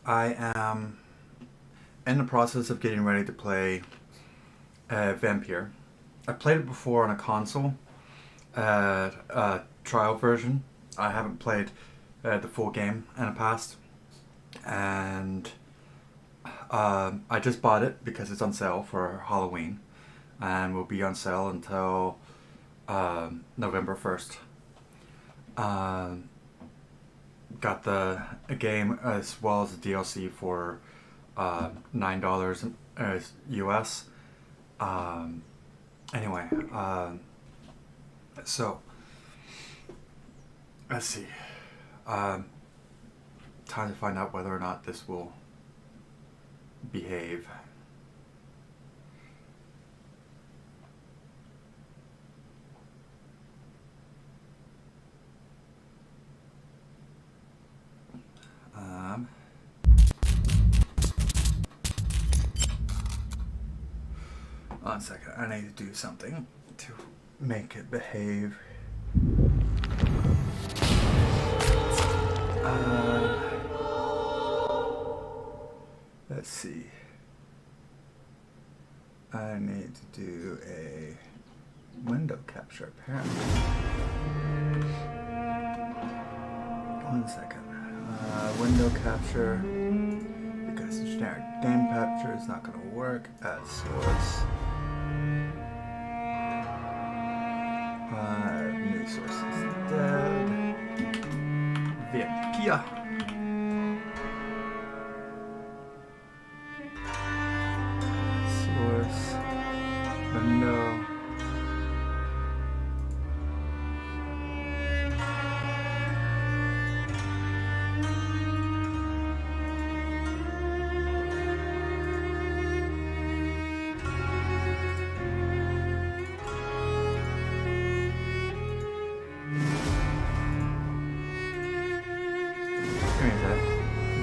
I am in the process of getting ready to play Vampyr. I played it before on a console, a trial version. I haven't played the full game in the past, and I just bought it because it's on sale for Halloween, and will be on sale until November 1st. Got the game as well as the DLC for $9 US. Anyway, so let's see. Time to find out whether or not this will behave. One second, I need to do something to make it behave. Let's see. I need to do a window capture apparently. One second. Window capture, because the generic game capture is not going to work as source. New source instead. Vampyr. Source. Window.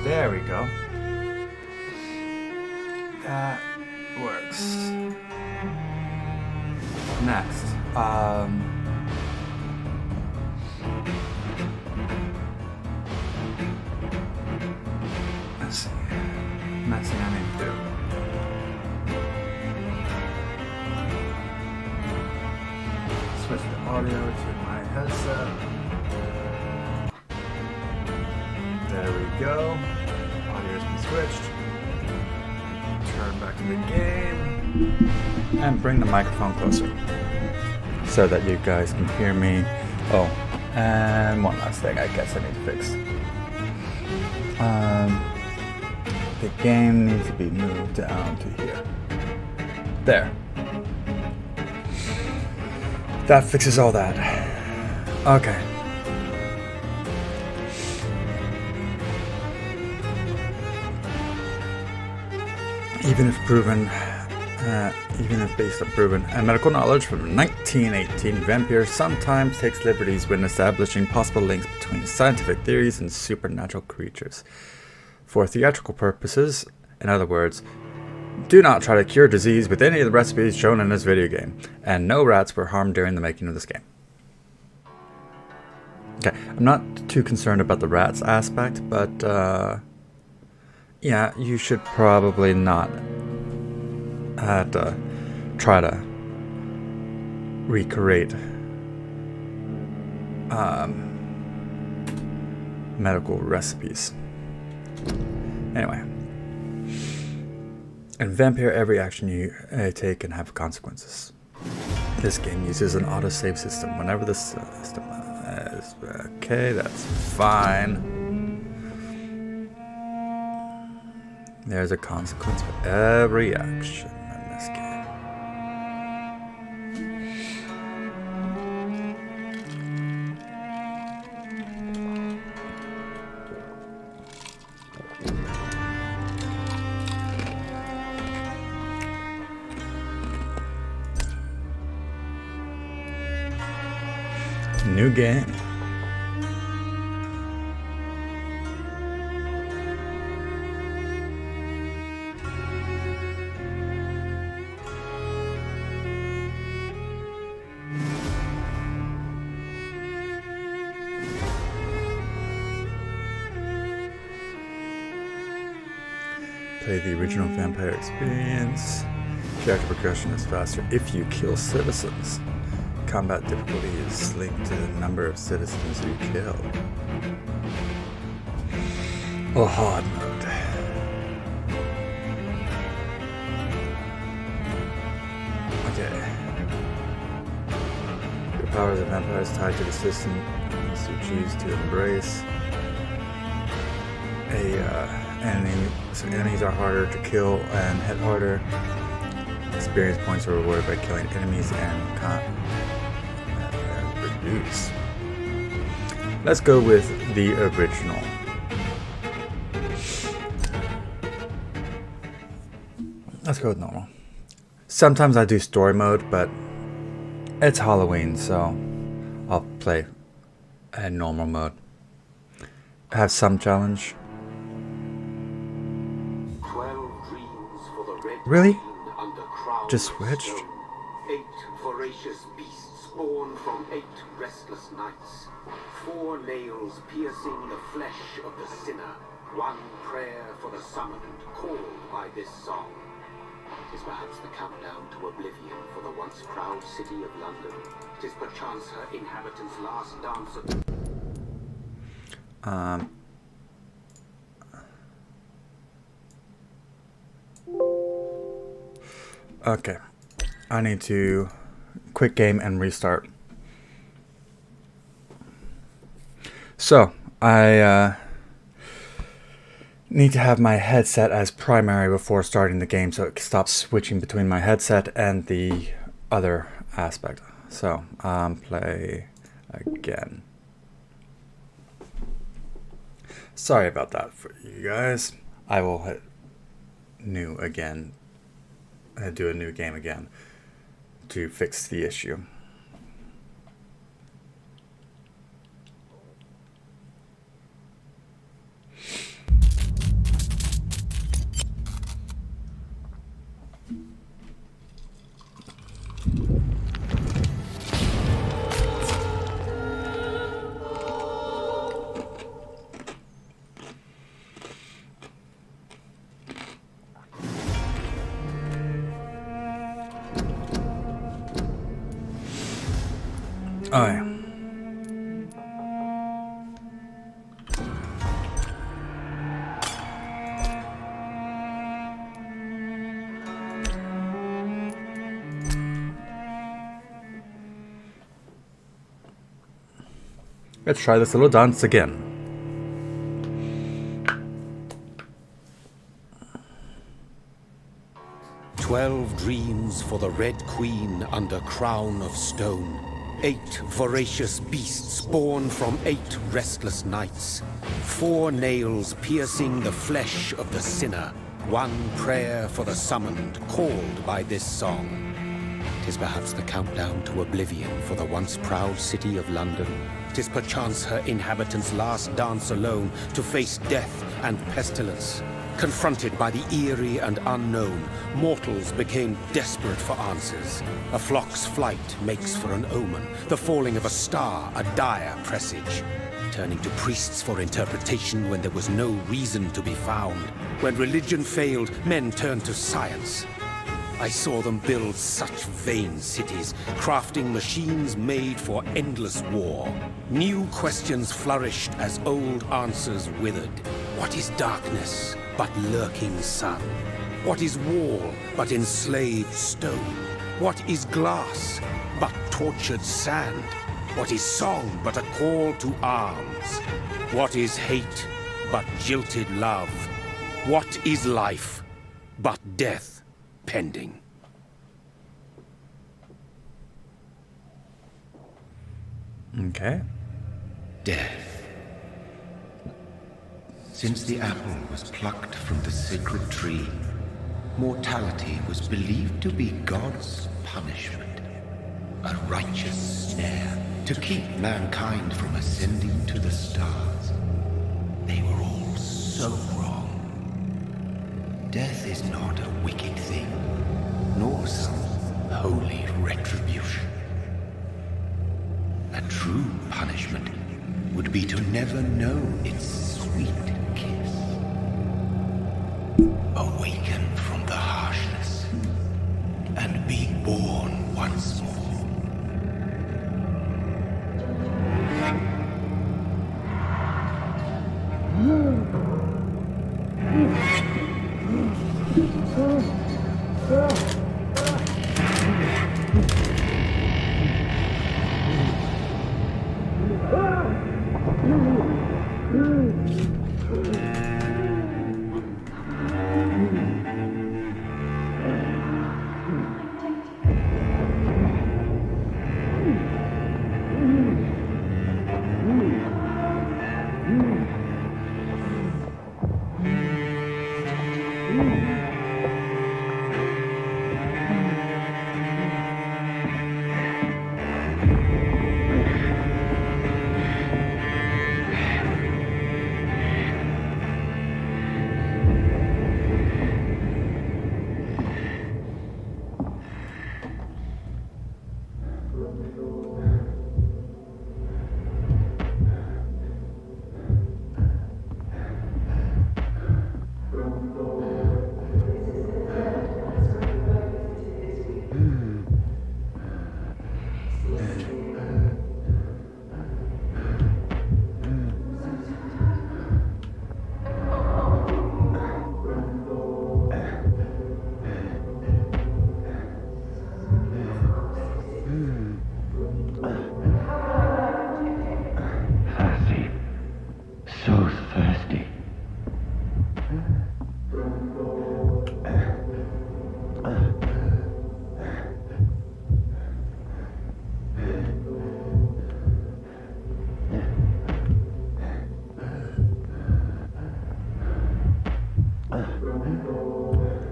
There we go. That works. Next, let's see. Next thing I need to do. Switch the audio to my headset. There we go. Audio's been switched. Turn back to the game. And bring the microphone closer so that you guys can hear me. Oh, and one last thing I guess I need to fix. The game needs to be moved down to here. There. That fixes all that. Okay. Even if based on proven and medical knowledge from 1918, Vampyr sometimes takes liberties when establishing possible links between scientific theories and supernatural creatures. For theatrical purposes, in other words, do not try to cure disease with any of the recipes shown in this video game, and no rats were harmed during the making of this game. Okay, I'm not too concerned about the rats aspect, but yeah, you should probably not try to recreate medical recipes. Anyway, in Vampyr, every action you take can have consequences. This game uses an autosave system. Whenever the system is okay, that's fine. There's a consequence for every action in this game. New game. Play the original Vampyr experience. Character progression is faster if you kill citizens. Combat difficulty is linked to the number of citizens you kill. Or hard mode. Okay. The powers of Vampyr is tied to the system you choose to embrace. So enemies are harder to kill and hit harder. Experience points are rewarded by killing enemies and reduce. Let's go with the original. Let's go with normal. Sometimes I do story mode, but it's Halloween, so I'll play in normal mode. Have some challenge. 12 dreams for the red Really? under crown Just of switched? stone. 8 voracious beasts born from 8 restless nights. 4 nails piercing the flesh of the sinner. 1 prayer for the summoned called by this song. Tis perhaps the countdown to oblivion for the once proud city of London. Tis perchance her inhabitants' last dance of... Okay. I need to quit game and restart. So, I need to have my headset as primary before starting the game so it stops switching between my headset and the other aspect. So, play again. Sorry about that for you guys. I will hit new again. Do a new game again to fix the issue. Oh, yeah. Let's try this little dance again. "12 dreams for the Red Queen under crown of stone. 8 voracious beasts born from 8 restless nights. 4 nails piercing the flesh of the sinner. 1 prayer for the summoned called by this song. 'Tis perhaps the countdown to oblivion for the once proud city of London. 'Tis perchance her inhabitants' last dance alone to face death and pestilence. Confronted by the eerie and unknown, mortals became desperate for answers. A flock's flight makes for an omen, the falling of a star a dire presage. Turning to priests for interpretation when there was no reason to be found. When religion failed, men turned to science. I saw them build such vain cities, crafting machines made for endless war. New questions flourished as old answers withered. What is darkness but lurking sun? What is wall but enslaved stone? What is glass but tortured sand? What is song but a call to arms? What is hate but jilted love? What is life but death pending? Okay. Death. Since the apple was plucked from the sacred tree, mortality was believed to be God's punishment. A righteous snare to keep mankind from ascending to the stars. They were all so wrong. Death is not a wicked thing, nor some holy retribution. A true punishment would be to never know its sweet kiss. Away. awaken from the harshness and be born once more.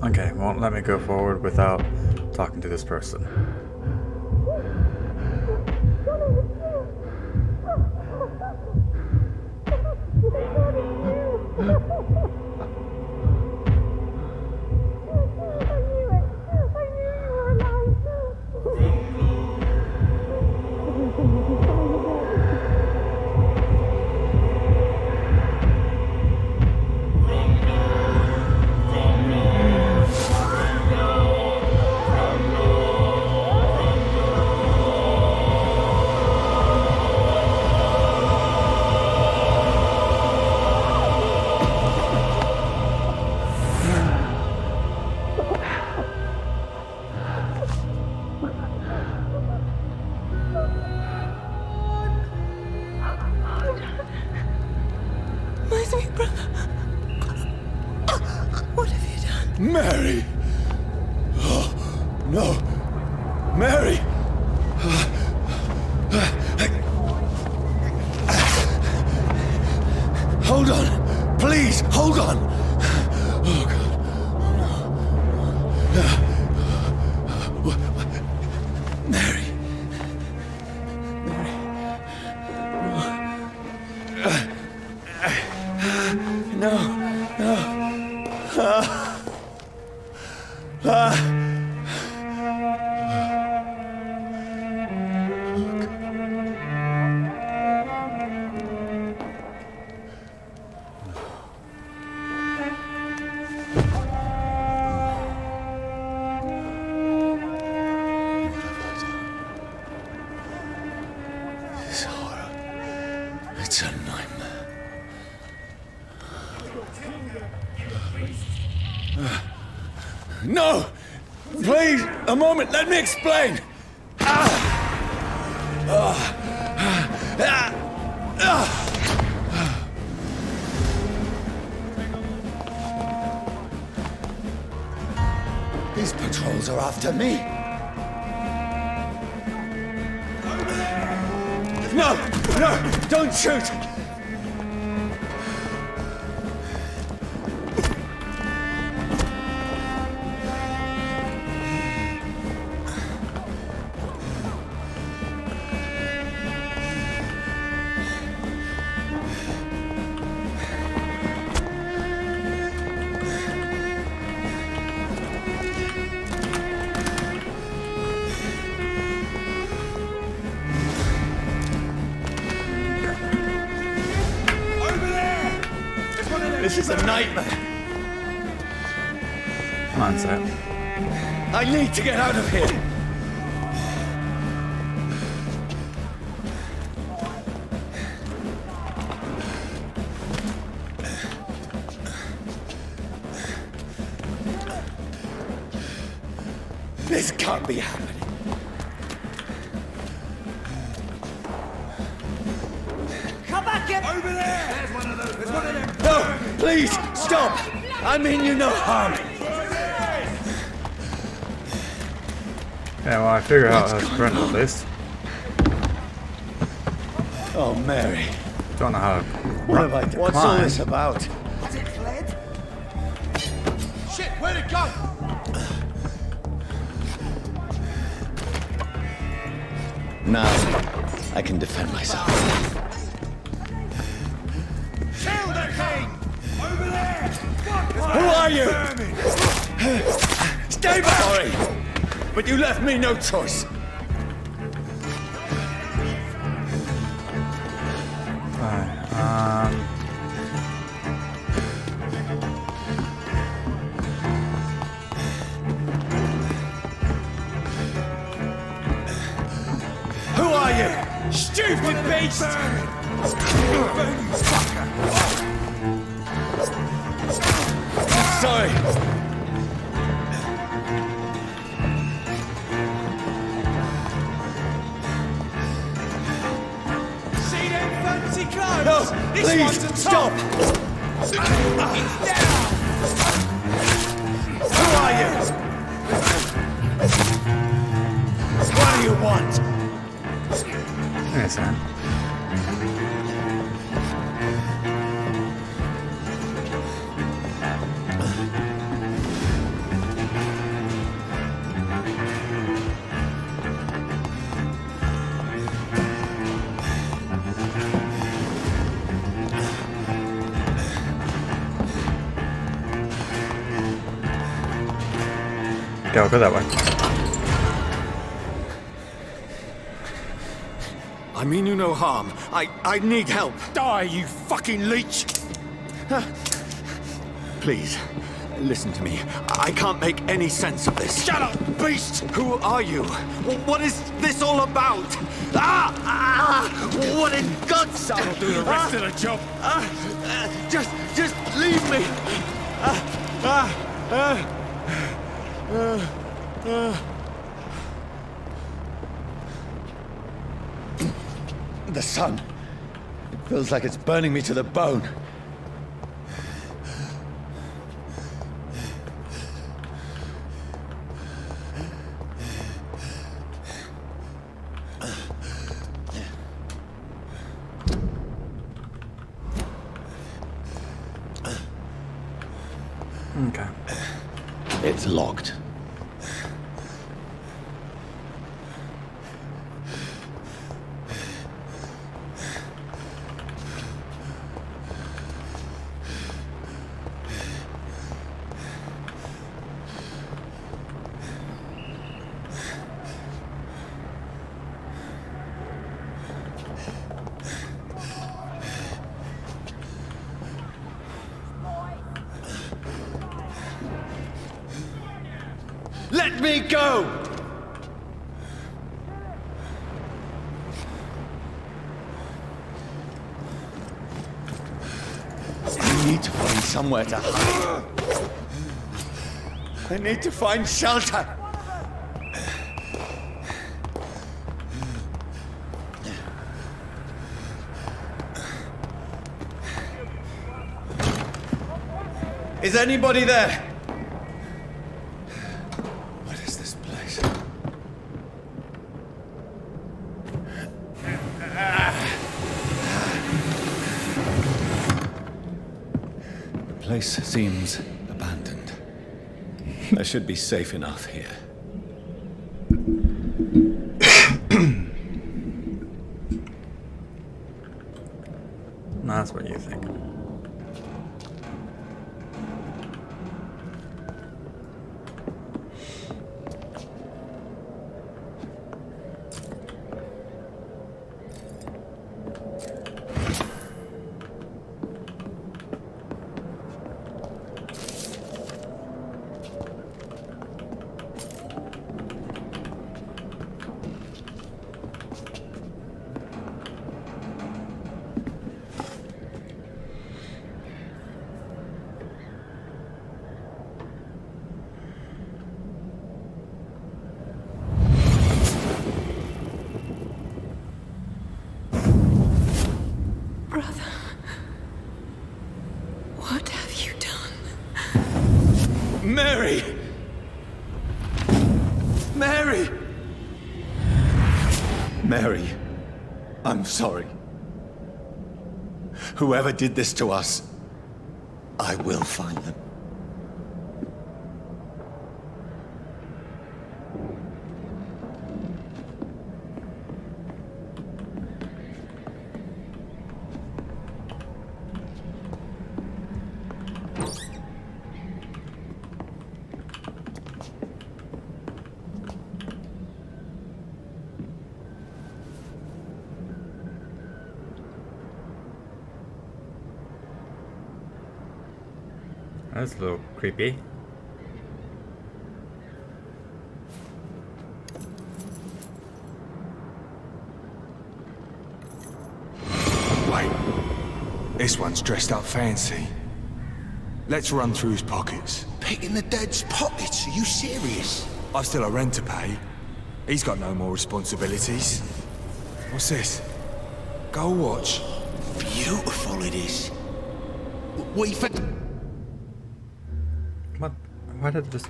Okay, won't let me go forward without talking to this person. My sweet brother. What have you done? Mary! Oh, no! Mary! Hold on! Please, hold on! Oh, God. Oh, no. Mary. No, no. This horror, it's a nightmare. No! Please, a moment, let me explain! These patrols are after me. No! No! Don't shoot! This is a nightmare. on, Seth. I need to get out of here! This can't be happening. Come back here! Over there! There's one of those. There's one of them. No! Please, stop! I mean you no harm. Yeah, well, I figure out how to print all this. Oh, Mary. Don't know how to What have I done? What's all this about? Has it fled? Shit, where'd it go? Now, I can defend myself. Kill the king! Over there! Who are you? Stay back! Sorry, but you left me no choice. Who are you? Stupid beast! Sorry. See them fancy clothes? No, This please, one's a stop! It's down! Who are you? What do you want? Yes, man. Go that way. I mean you no harm. I need help. Die, you fucking leech! Please, listen to me. I can't make any sense of this. Shut up, beast! Who are you? What is this all about? What in God's... That'll do the rest of the job. Just leave me. The sun. It feels like it's burning me to the bone. Okay. It's locked. Let me go! I need to find somewhere to hide. I need to find shelter. Is anybody there? What is this place? The place seems abandoned. I should be safe enough here. That's what you think. Mary! Mary! Mary, I'm sorry. Whoever did this to us, I will find them. That's a little creepy. Wait. This one's dressed up fancy. Let's run through his pockets. Picking the dead's pockets? Are you serious? I've still a rent to pay. He's got no more responsibilities. What's this? Go watch. Beautiful it is. What you think? What? Why did this?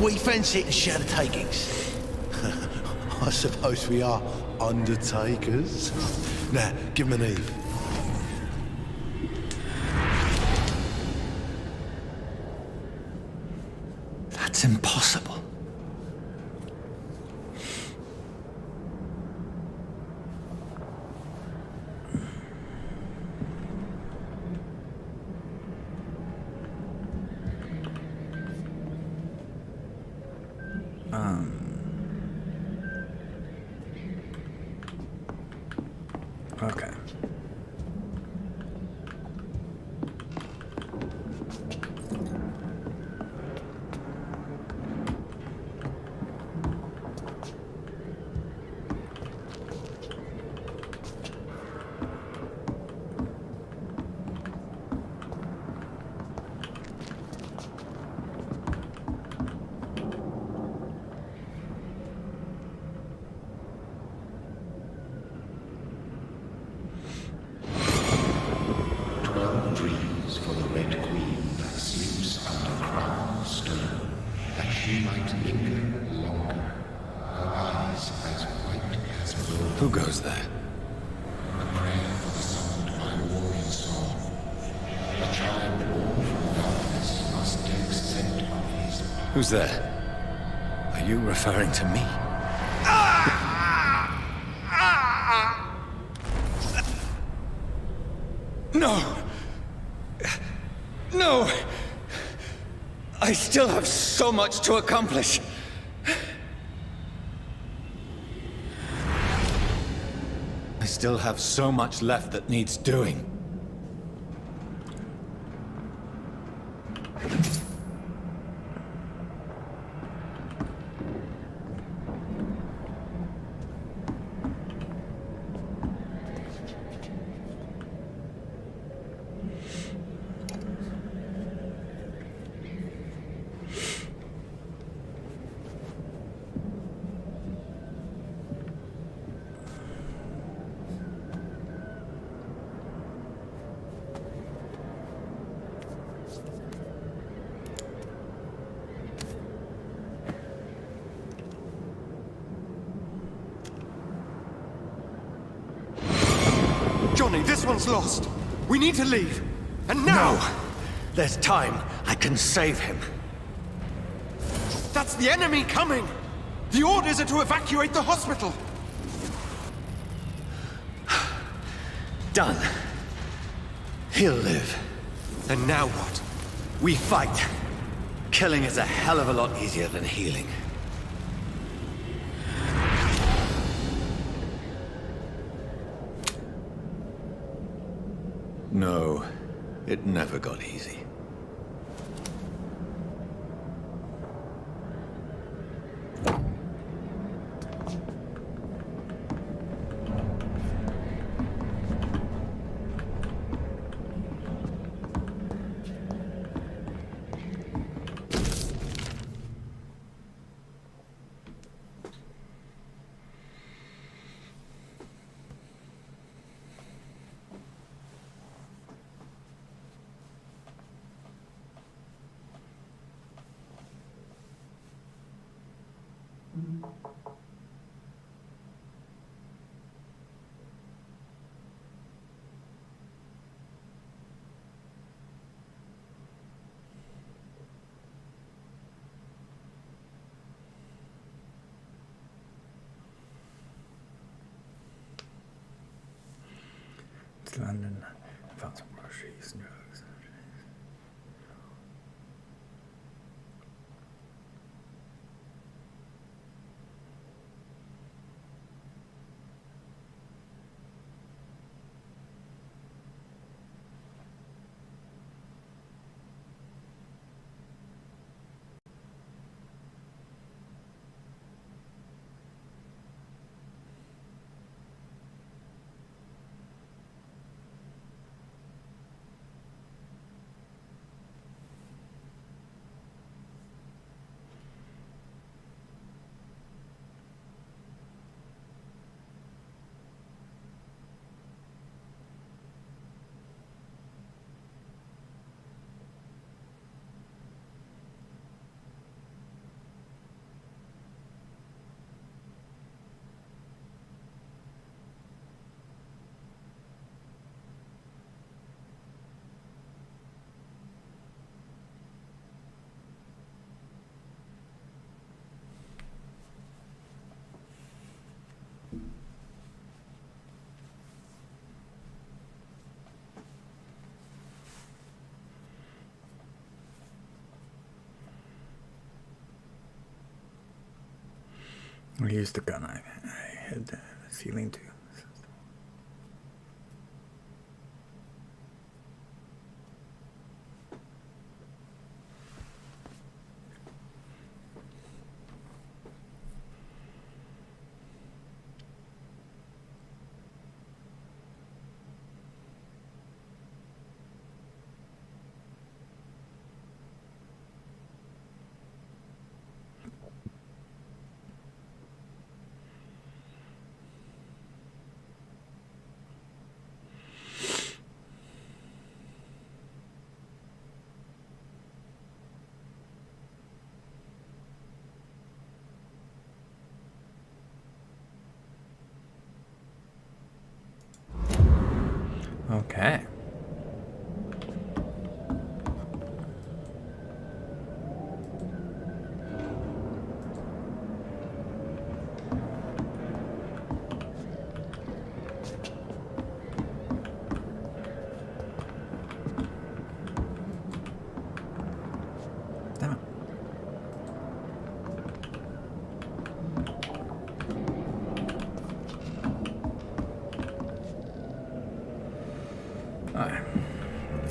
We fancy to share the takings. I suppose we are undertakers. Now, give him an Eve. That's impossible. Okay. Dreams for the Red Queen that sleeps under crown of stone, that she might linger longer, her eyes as white as gold. Who goes there? A prayer for the summoned by warrior song. A child born from darkness must take scent of his path. Who's there? Are you referring to me? No! No! I still have so much to accomplish. I still have so much left that needs doing. Johnny, this one's lost. We need to leave. And now! No! There's time. I can save him. That's the enemy coming! The orders are to evacuate the hospital! Done. He'll live. And now what? We fight. Killing is a hell of a lot easier than healing. No, it never got easy. It's London. I found some groceries and drugs. I used the gun I had the ceiling to. Okay. Damn it. Alright.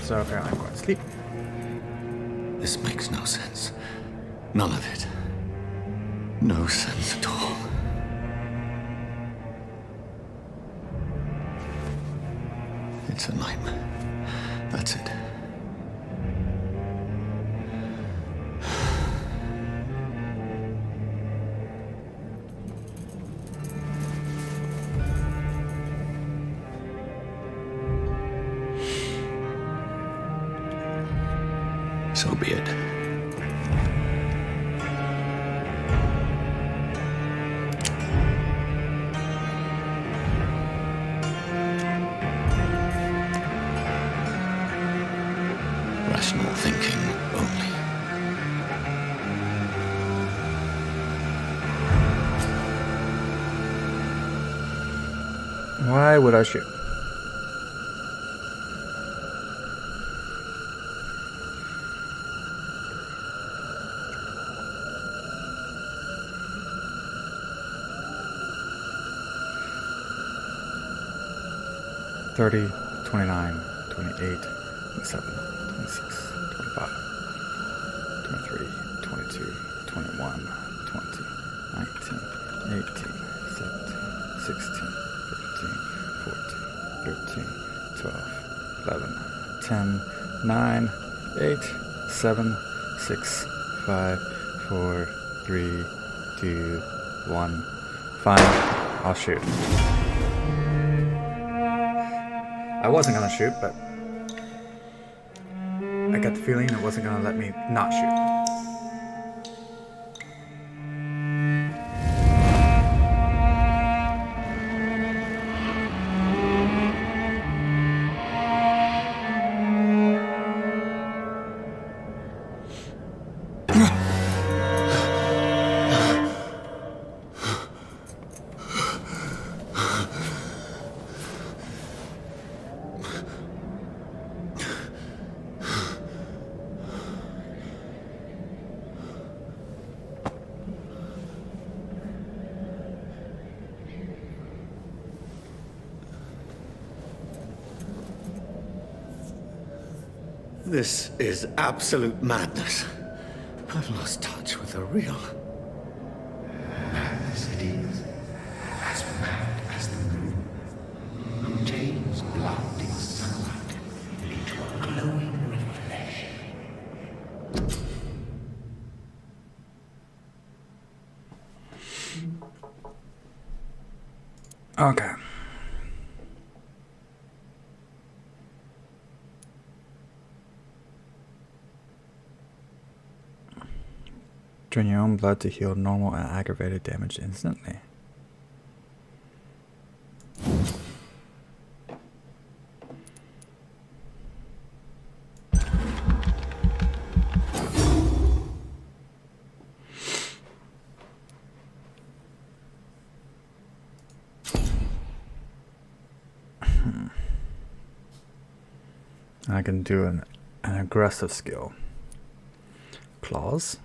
So apparently I'm going to sleep. This makes no sense. None of it. No sense at all. It's a nightmare. That's it. So be it. Rational thinking only. Why would I shoot? $30, $29, $28, $27, $26, $25, $23, $22, $21, $20, $19, $18, $17, $16, $15, $14, $13, $12, $11, $10, $9, $8, $7, $6, $5, $4, $3, $2, $1. Fine, I'll shoot. I wasn't gonna shoot, but I got the feeling it wasn't gonna let me not shoot. This is absolute madness. I've lost touch with the real. Madness it is. As mad as the moon, who changes blinding sunlight into a glowing reflection. Okay. Drain your own blood to heal normal and aggravated damage instantly. I can do an aggressive skill. Claws.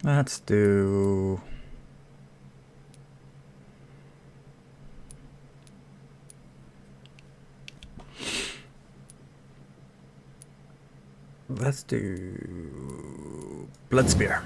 Let's do... Let's do... Blood Spear.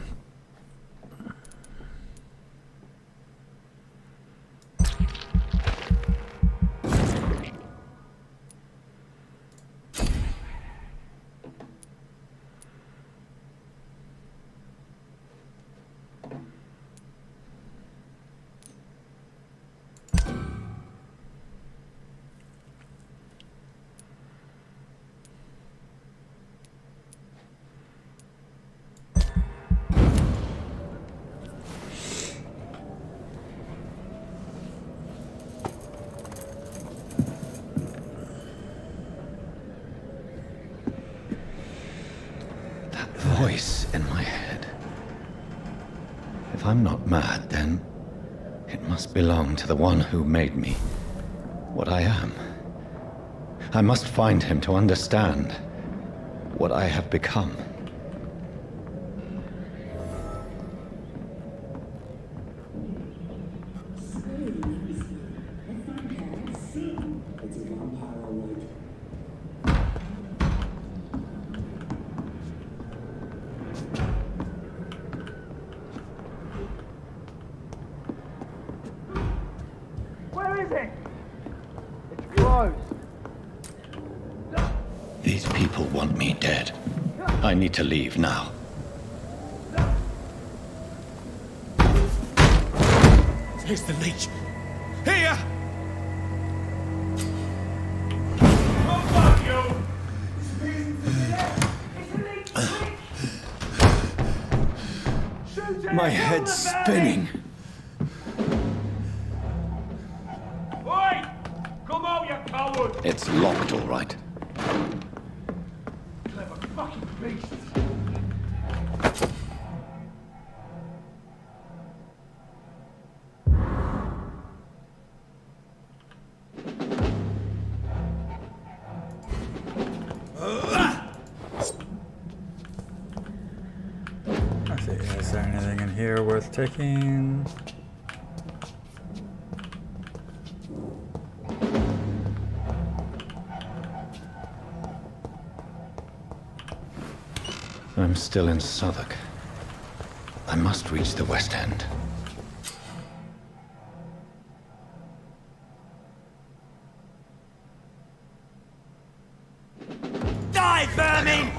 Voice in my head. If I'm not mad, then it must belong to the one who made me what I am. I must find him to understand what I have become. These people want me dead. I need to leave now. Here's the leech. Here! My head's spinning. Oi! Come out, you coward! It's locked, all right. Clever fucking beast! Let's see, is there anything in here worth taking? I'm still in Southwark. I must reach the West End. Die, vermin!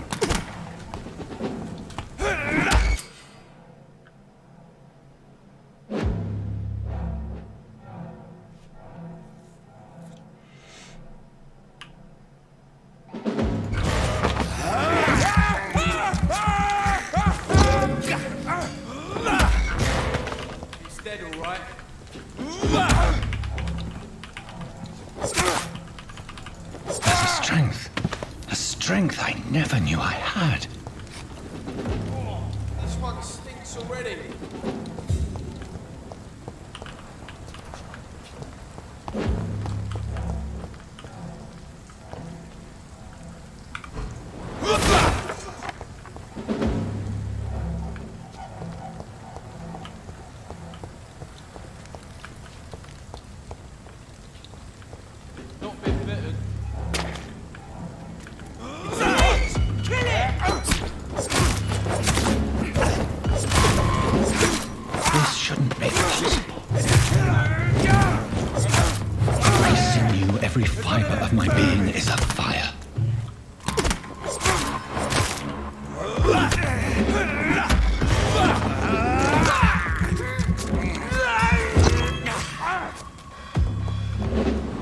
He's dead, all right? strength I never knew I had. This one stinks already. Not been bitten. This shouldn't be possible. My sinew, every fiber of my being is afire.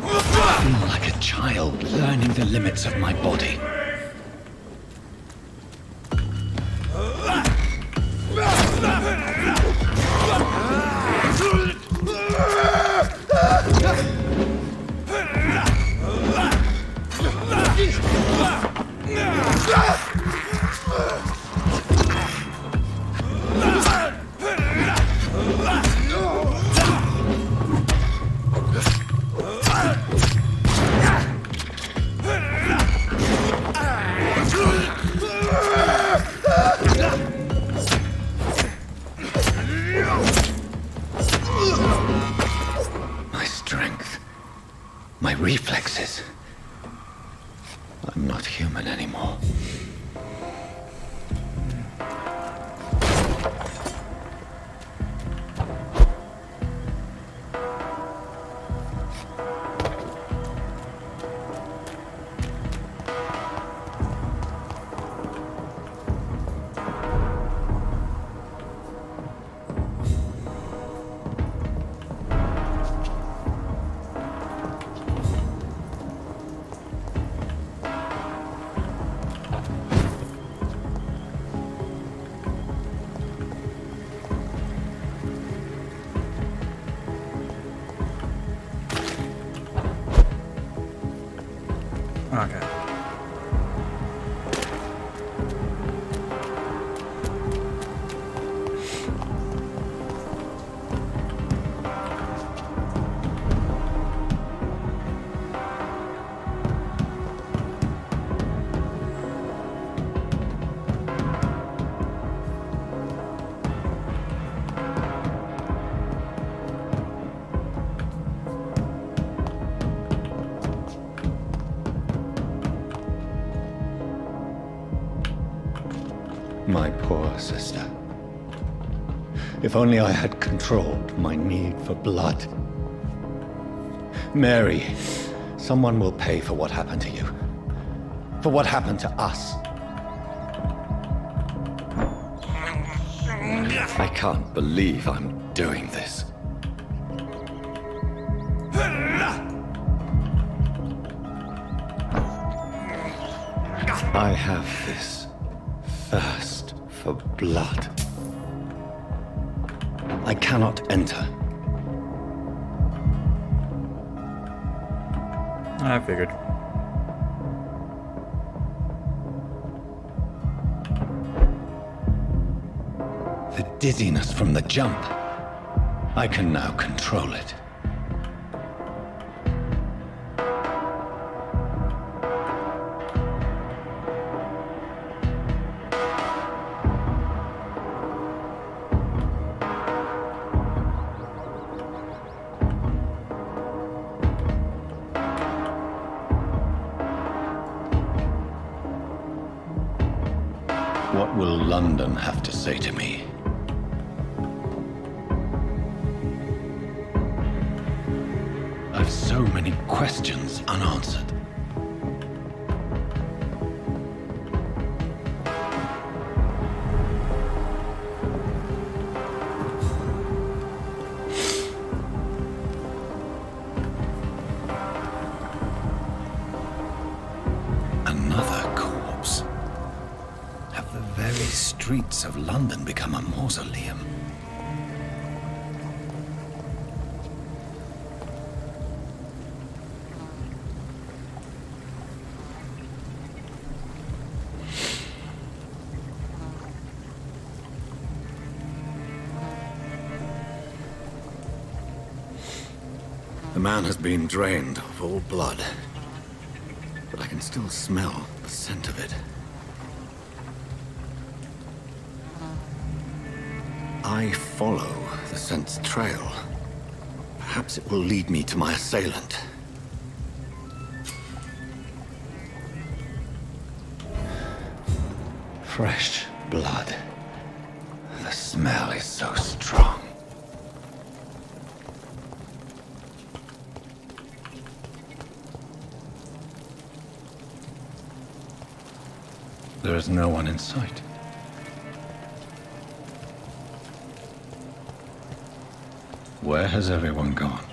I feel like a child learning the limits of my body. My strength, my reflexes. I'm not human anymore. Okay. My poor sister. If only I had controlled my need for blood. Mary, someone will pay for what happened to you. For what happened to us. I can't believe I'm doing this. I have this thirst for blood. I cannot enter. I figured. The dizziness from the jump. I can now control it. What will London have to say to me? I've so many questions unanswered. Another corpse. Have the very streets of London become a mausoleum? The man has been drained of all blood, but I can still smell the scent of it. I follow the scent's trail. Perhaps it will lead me to my assailant. Fresh blood. The smell is so strong. There is no one in sight. Where has everyone gone?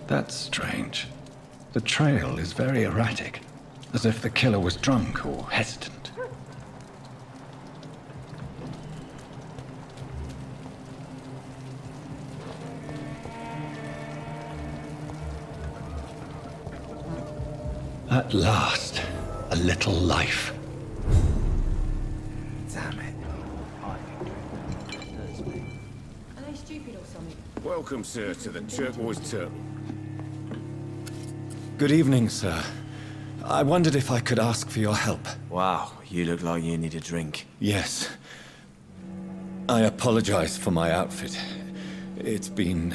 That's strange. The trail is very erratic, as if the killer was drunk or hesitant. At last, a little life. Damn it. Are they stupid or something? Welcome, sir, to the Turquoise Turtle. Good evening, sir. I wondered if I could ask for your help. Wow, you look like you need a drink. Yes. I apologize for my outfit. It's been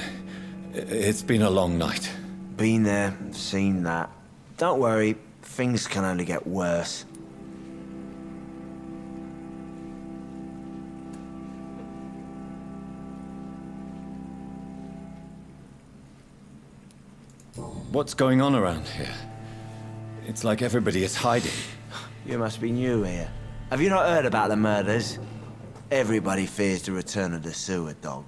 a long night. Been there, seen that. Don't worry, things can only get worse. What's going on around here? It's like everybody is hiding. You must be new here. Have you not heard about the murders? Everybody fears the return of the sewer dog.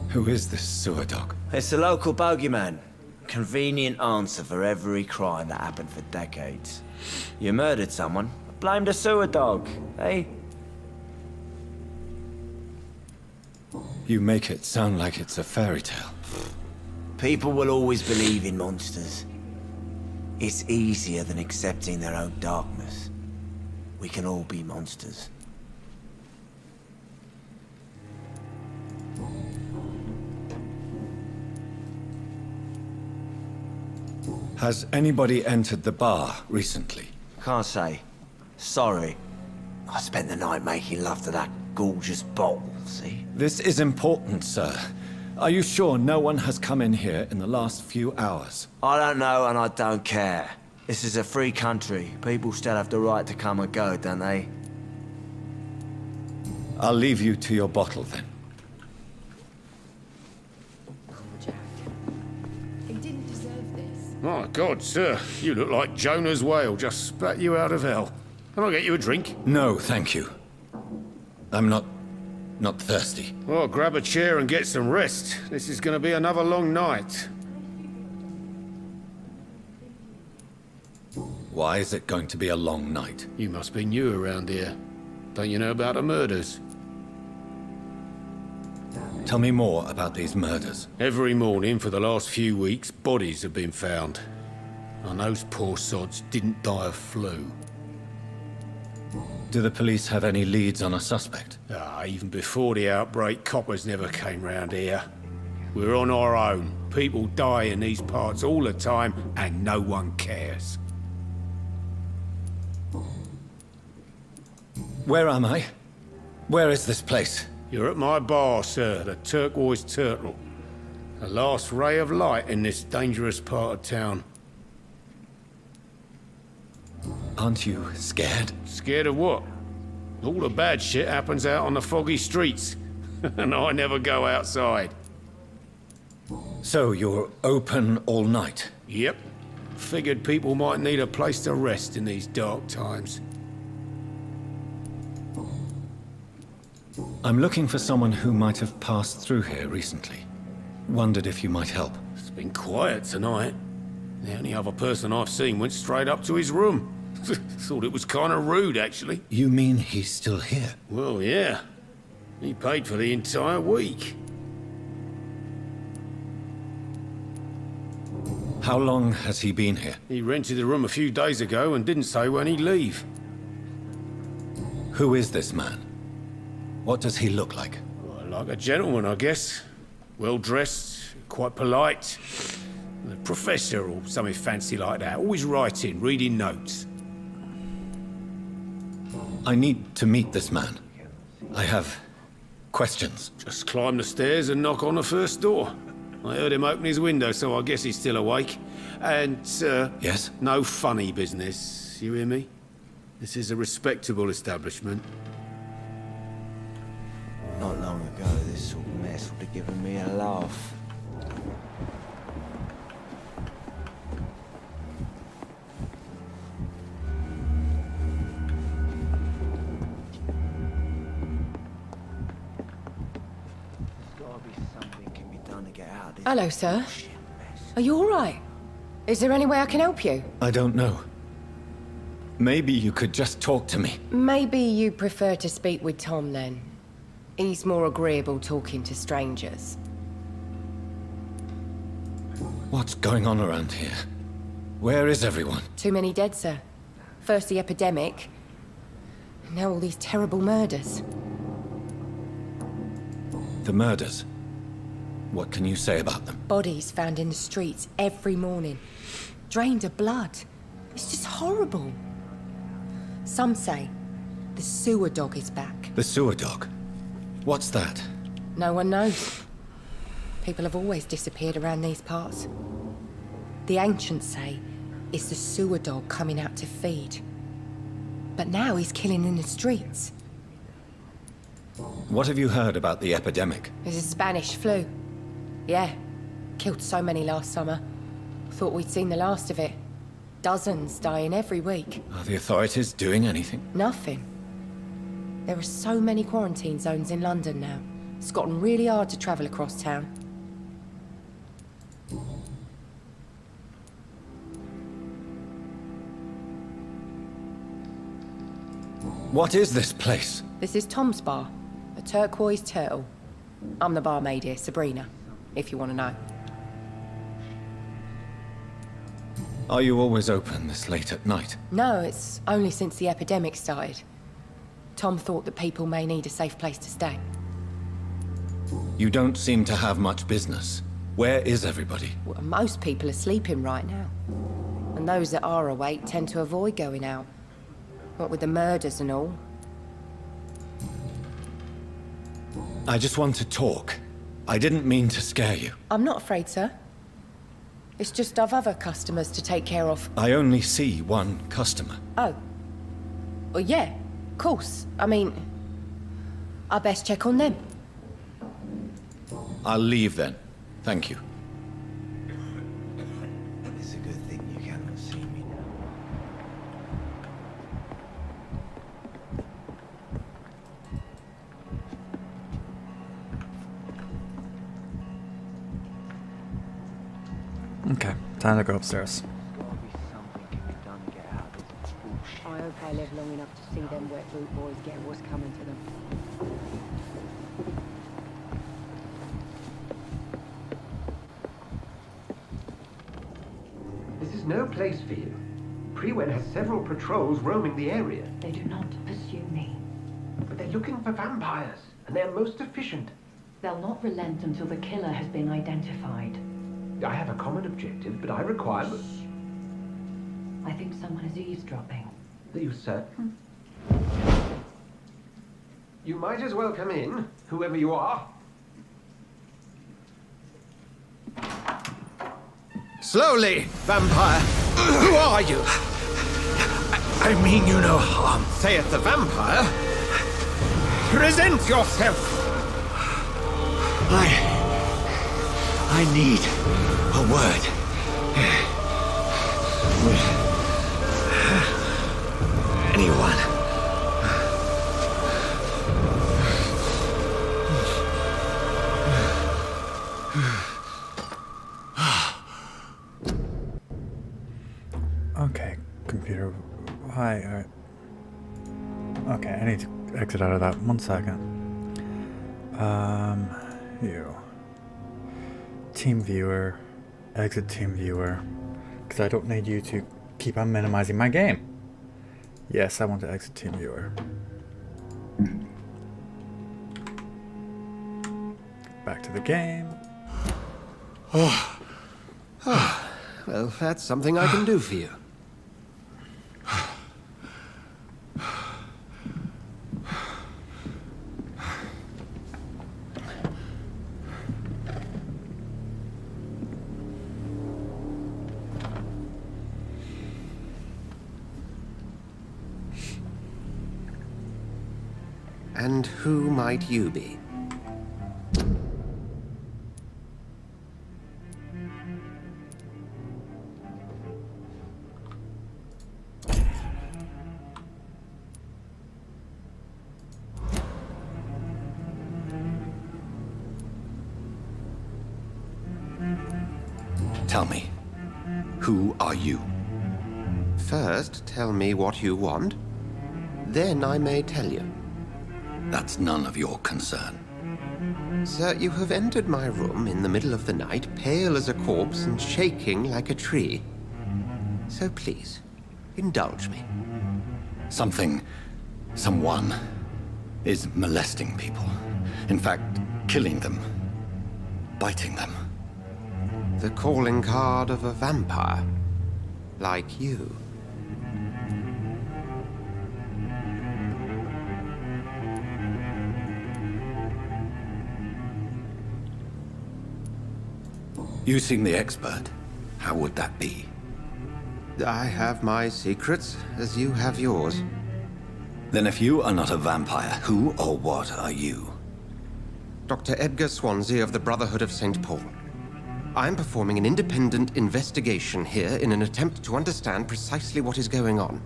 Who is this sewer dog? It's the local bogeyman. Convenient answer for every crime that happened for decades. You murdered someone, blame the sewer dog, eh? You make it sound like it's a fairy tale. People will always believe in monsters. It's easier than accepting their own darkness. We can all be monsters. Has anybody entered the bar recently? Can't say. Sorry. I spent the night making love to that gorgeous bottle, see? This is important, sir. Are you sure no one has come in here in the last few hours? I don't know and I don't care. This is a free country. People still have the right to come and go, don't they? I'll leave you to your bottle then. Jack. He didn't deserve this. My God, sir, you look like Jonah's whale just spat you out of hell. Can I get you a drink? No, thank you. I'm not thirsty. Well, grab a chair and get some rest. This is going to be another long night. Why is it going to be a long night? You must be new around here. Don't you know about the murders? Tell me more about these murders. Every morning for the last few weeks, bodies have been found. And those poor sods didn't die of flu. Do the police have any leads on a suspect? Even before the outbreak, coppers never came round here. We're on our own. People die in these parts all the time, and no one cares. Where am I? Where is this place? You're at my bar, sir, the Turquoise Turtle. The last ray of light in this dangerous part of town. Aren't you scared? Scared of what? All the bad shit happens out on the foggy streets. And I never go outside. So you're open all night? Yep. Figured people might need a place to rest in these dark times. I'm looking for someone who might have passed through here recently. Wondered if you might help. It's been quiet tonight. The only other person I've seen went straight up to his room. Thought it was kind of rude, actually. You mean he's still here? Well, yeah. He paid for the entire week. How long has he been here? He rented the room a few days ago and didn't say when he'd leave. Who is this man? What does he look like? Well, like a gentleman, I guess. Well-dressed, quite polite. A professor or something fancy like that. Always writing, reading notes. I need to meet this man. I have questions. Just climb the stairs and knock on the first door. I heard him open his window, so I guess he's still awake. And, Yes? no funny business. You hear me? This is a respectable establishment. Not long ago, this sort of mess would have given me a laugh. Hello, sir. Are you all right? Is there any way I can help you? I don't know. Maybe you could just talk to me. Maybe you prefer to speak with Tom, then. He's more agreeable talking to strangers. What's going on around here? Where is everyone? Too many dead, sir. First the epidemic, now all these terrible murders. The murders. What can you say about them? Bodies found in the streets every morning. Drained of blood. It's just horrible. Some say the sewer dog is back. The sewer dog? What's that? No one knows. People have always disappeared around these parts. The ancients say it's the sewer dog coming out to feed. But now he's killing in the streets. What have you heard about the epidemic? It's a Spanish flu. Yeah. Killed so many last summer. Thought we'd seen the last of it. Dozens dying every week. Are the authorities doing anything? Nothing. There are so many quarantine zones in London now. It's gotten really hard to travel across town. What is this place? This is Tom's bar, a Turquoise Turtle. I'm the barmaid here, Sabrina, if you want to know. Are you always open this late at night? No, it's only since the epidemic started. Tom thought that people may need a safe place to stay. You don't seem to have much business. Where is everybody? Well, most people are sleeping right now. And those that are awake tend to avoid going out. What with the murders and all. I just want to talk. I didn't mean to scare you. I'm not afraid, sir. It's just I've other customers to take care of. I only see one customer. Oh. Well, yeah, of course. I mean, I best check on them. I'll leave then. Thank you. It's a good thing you cannot see me now. Okay, time to go upstairs. I hope I live long enough to see them wet boot boys get what's coming to them. This is no place for you. Prewen has several patrols roaming the area. They do not pursue me. But they're looking for vampires, and they're most efficient. They'll not relent until the killer has been identified. I have a common objective, but I require... I think someone is eavesdropping. Are you certain? You might as well come in, whoever you are. Slowly, vampire. Who are you? I mean you no harm. Saith the vampire. Present yourself. I need a word. With anyone. Okay, computer. Why? Alright. Okay, I need to exit out of that. 1 second. You. Team viewer. Exit team viewer. Because I don't need you to keep on minimizing my game. Yes, I want to exit team viewer. Back to the game. Well, that's something I can do for you. And who might you be? Tell me, who are you? First, tell me what you want. Then I may tell you. That's none of your concern. Sir, you have entered my room in the middle of the night, pale as a corpse and shaking like a tree. So please, indulge me. Someone is molesting people. In fact, killing them. Biting them. The calling card of a vampire. Like you. You seem the expert. How would that be? I have my secrets, as you have yours. Then if you are not a vampire, who or what are you? Dr. Edgar Swansea of the Brotherhood of St. Paul. I'm performing an independent investigation here in an attempt to understand precisely what is going on.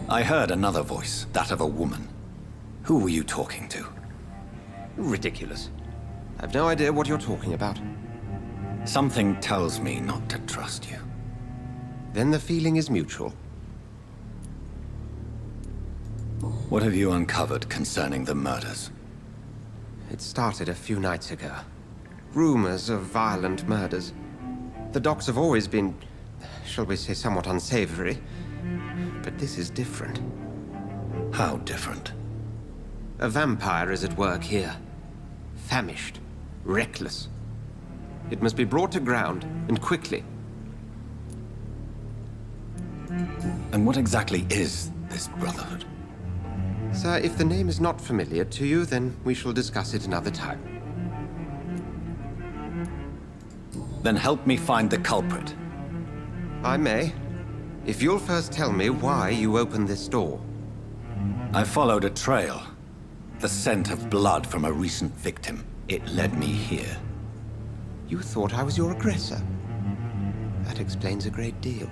I heard another voice, that of a woman. Who were you talking to? Ridiculous. I've no idea what you're talking about. Something tells me not to trust you. Then the feeling is mutual. What have you uncovered concerning the murders? It started a few nights ago. Rumors of violent murders. The docks have always been, shall we say, somewhat unsavory. But this is different. How different? A vampire is at work here. Famished. Reckless. It must be brought to ground, and quickly. And what exactly is this Brotherhood? Sir, if the name is not familiar to you, then we shall discuss it another time. Then help me find the culprit. I may. If you'll first tell me why you opened this door. I followed a trail. The scent of blood from a recent victim. It led me here. You thought I was your aggressor. That explains a great deal.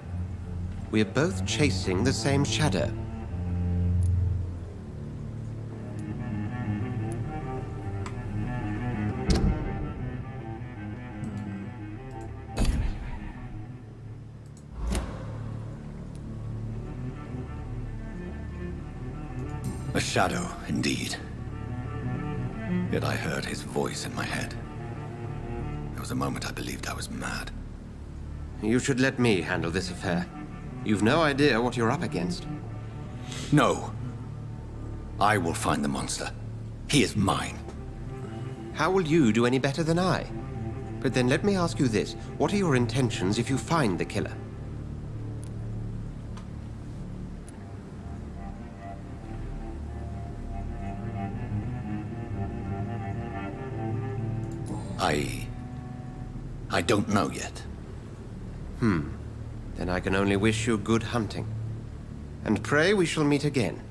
We are both chasing the same shadow. A shadow, indeed. Yet I heard his voice in my head. was a moment I believed I was mad. You should let me handle this affair. You've no idea what you're up against. No. I will find the monster. He is mine. How will you do any better than I? But then let me ask you this. What are your intentions if you find the killer? I don't know yet. Then I can only wish you good hunting. And pray we shall meet again.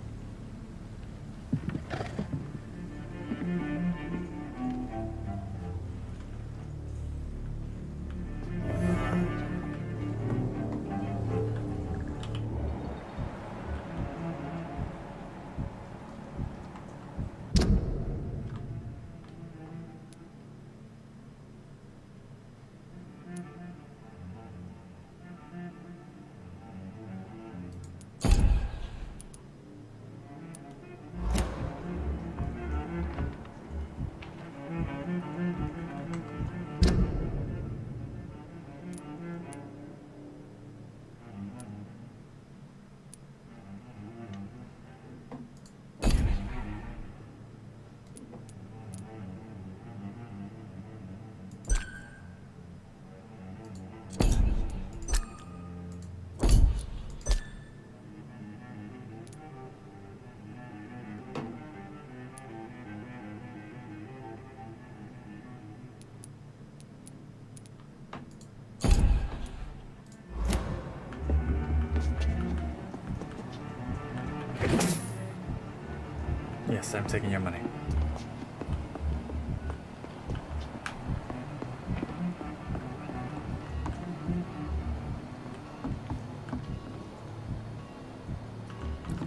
Yes, I'm taking your money.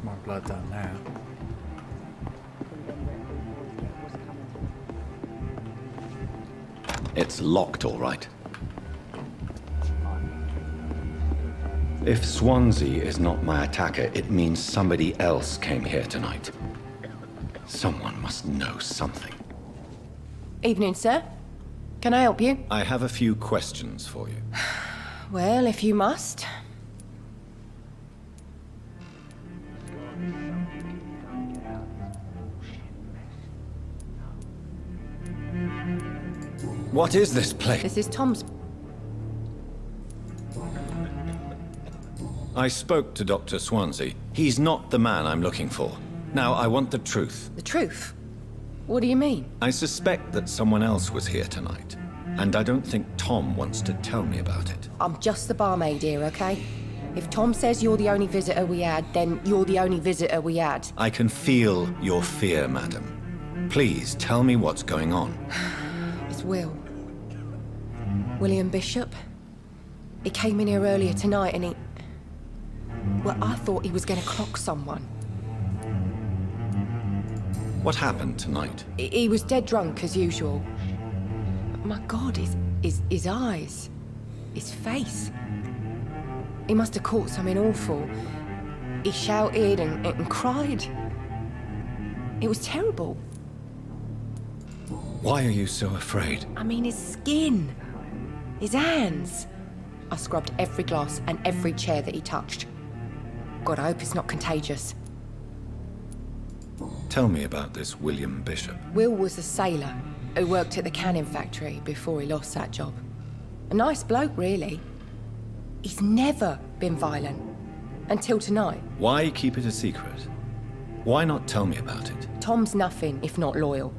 More blood down there. It's locked, all right. If Swansea is not my attacker, it means somebody else came here tonight. Someone must know something. Evening, sir. Can I help you? I have a few questions for you. Well, if you must. What is this place? This is Tom's. I spoke to Dr. Swansea. He's not the man I'm looking for. Now, I want the truth. The truth? What do you mean? I suspect that someone else was here tonight, and I don't think Tom wants to tell me about it. I'm just the barmaid here, okay? If Tom says you're the only visitor we had, then you're the only visitor we had. I can feel your fear, madam. Please, tell me what's going on. It's Will. William Bishop. He came in here earlier tonight and he... Well, I thought he was going to clock someone. What happened tonight? He was dead drunk, as usual. My God, his eyes. His face. He must have caught something awful. He shouted and cried. It was terrible. Why are you so afraid? I mean, his skin. His hands. I scrubbed every glass and every chair that he touched. God, I hope it's not contagious. Tell me about this William Bishop. Will was a sailor who worked at the canning factory before he lost that job. A nice bloke, really. He's never been violent. Until tonight. Why keep it a secret? Why not tell me about it? Tom's nothing if not loyal.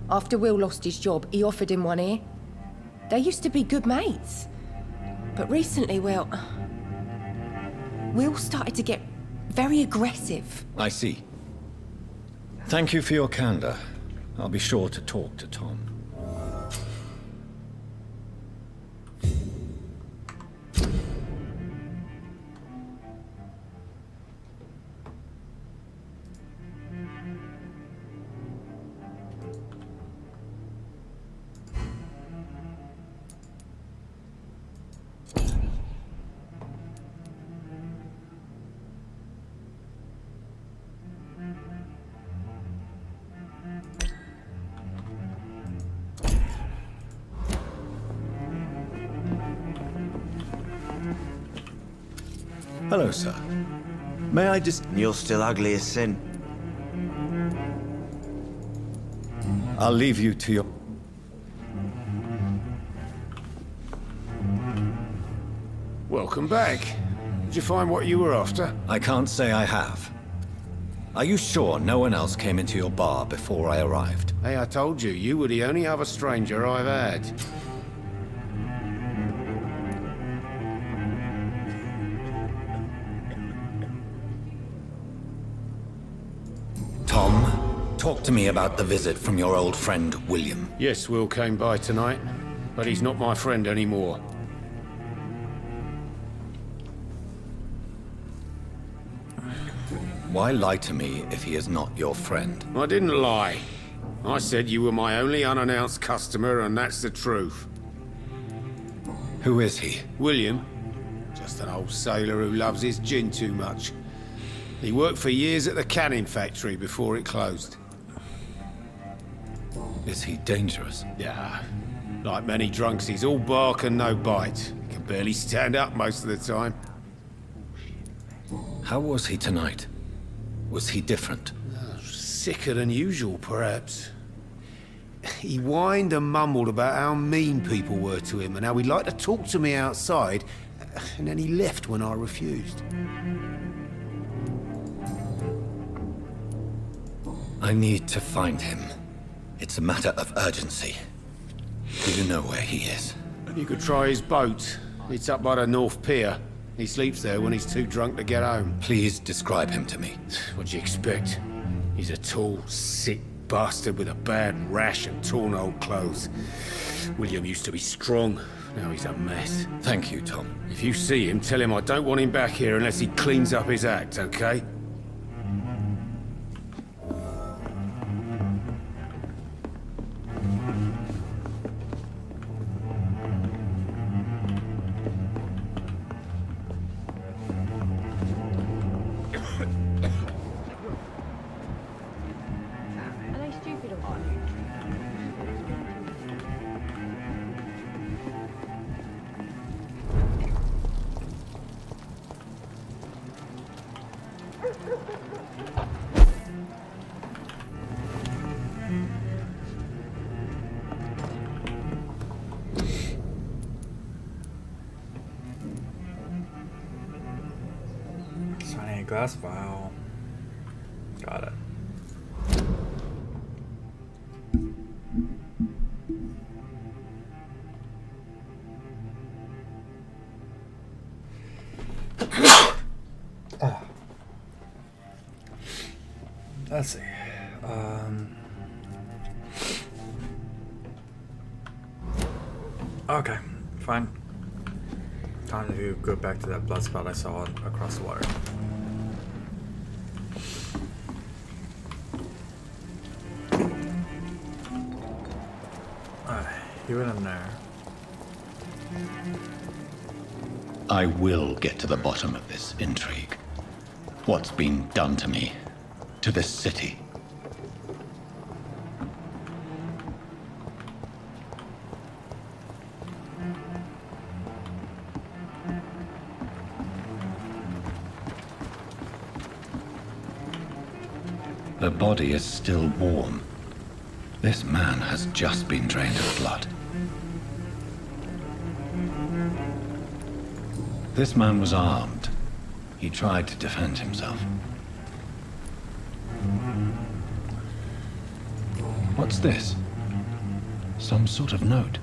After Will lost his job, he offered him one ear. They used to be good mates. But recently, well... Will started to get very aggressive. I see. Thank you for your candor. I'll be sure to talk to Tom. Hello, sir. May I just... You're still ugly as sin. I'll leave you to your... Welcome back. Did you find what you were after? I can't say I have. Are you sure no one else came into your bar before I arrived? Hey, I told you, you were the only other stranger I've had. Tom, talk to me about the visit from your old friend, William. Yes, Will came by tonight, but he's not my friend anymore. Why lie to me if he is not your friend? I didn't lie. I said you were my only unannounced customer, and that's the truth. Who is he? William. Just an old sailor who loves his gin too much. He worked for years at the canning factory before it closed. Is he dangerous? Yeah. Like many drunks, he's all bark and no bite. He can barely stand up most of the time. How was he tonight? Was he different? Sicker than usual, perhaps. He whined and mumbled about how mean people were to him and how he'd like to talk to me outside, and then he left when I refused. I need to find him. It's a matter of urgency. Do you know where he is? You could try his boat. It's up by the North Pier. He sleeps there when he's too drunk to get home. Please describe him to me. What'd you expect? He's a tall, sick bastard with a bad rash and torn old clothes. William used to be strong. Now he's a mess. Thank you, Tom. If you see him, tell him I don't want him back here unless he cleans up his act, okay? Shiny glass vial. Got it. Let's see. Okay, fine. Time to go back to that blood spot I saw across the water. You went in there. I will get to the bottom of this intrigue. What's been done to me, to this city. The body is still warm. This man has just been drained of blood. This man was armed. He tried to defend himself. What's this? Some sort of note.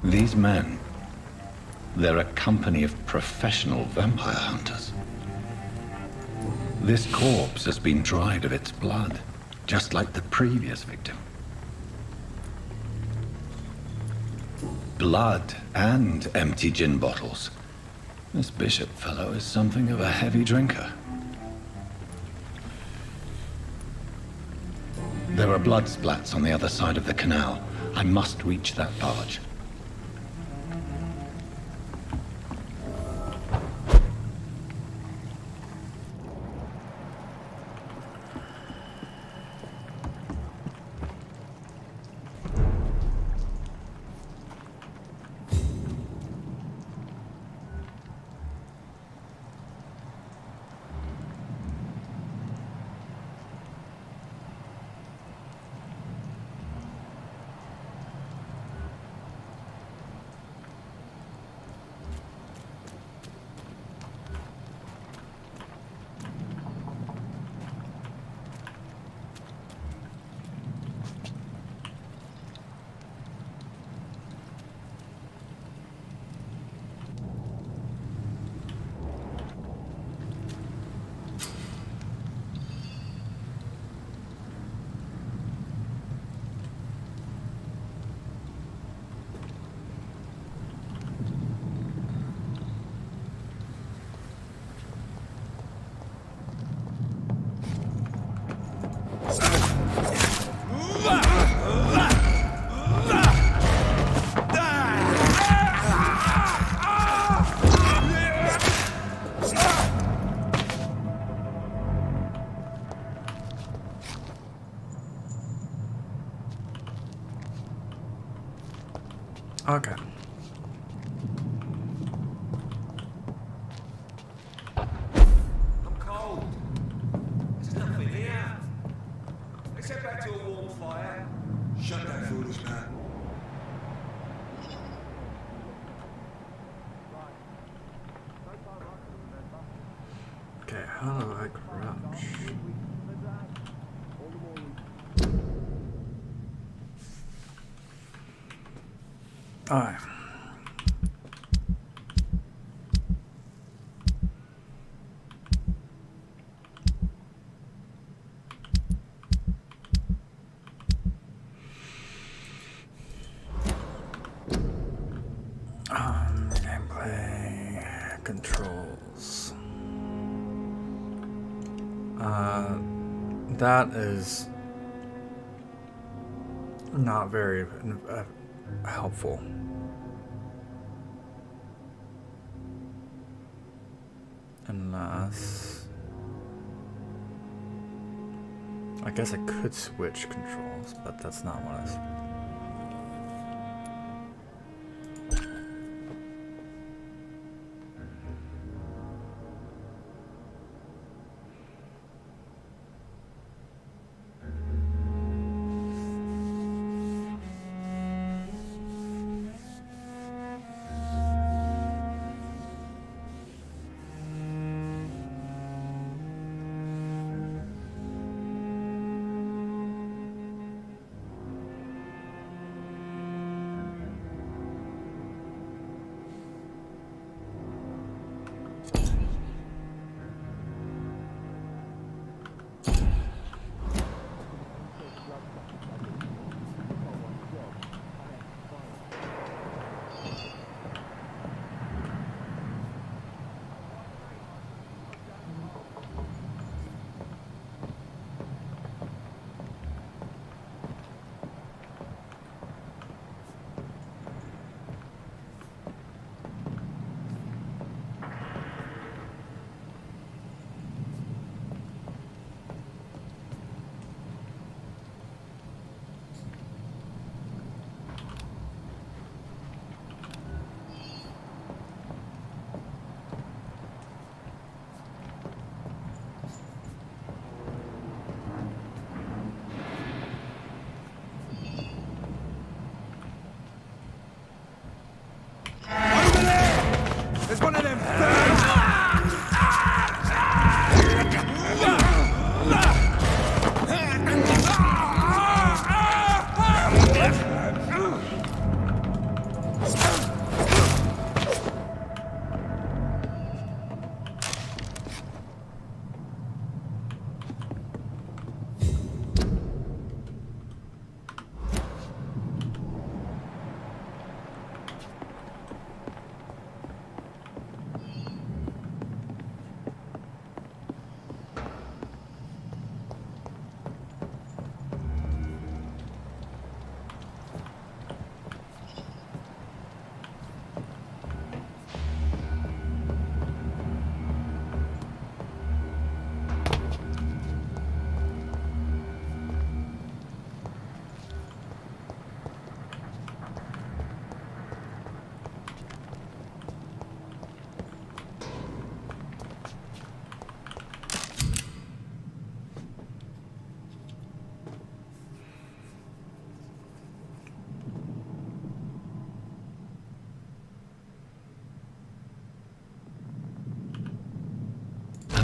These men, They're a company of professional vampire hunters. This corpse has been dried of its blood, just like the previous victim. Blood and empty gin bottles. This Bishop fellow is something of a heavy drinker. There are blood splats on the other side of the canal. I must reach that barge. Okay. I'm cold. There's nothing here. Let's head back to a warm fire. Shut that foolish man. Okay, how do I crouch? Alright. Gameplay controls. That is not very helpful. Unless I guess I could switch controls, but that's not what I said.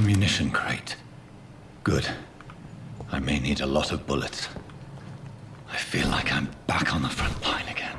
ammunition crate. Good. I may need a lot of bullets. I feel like I'm back on the front line again.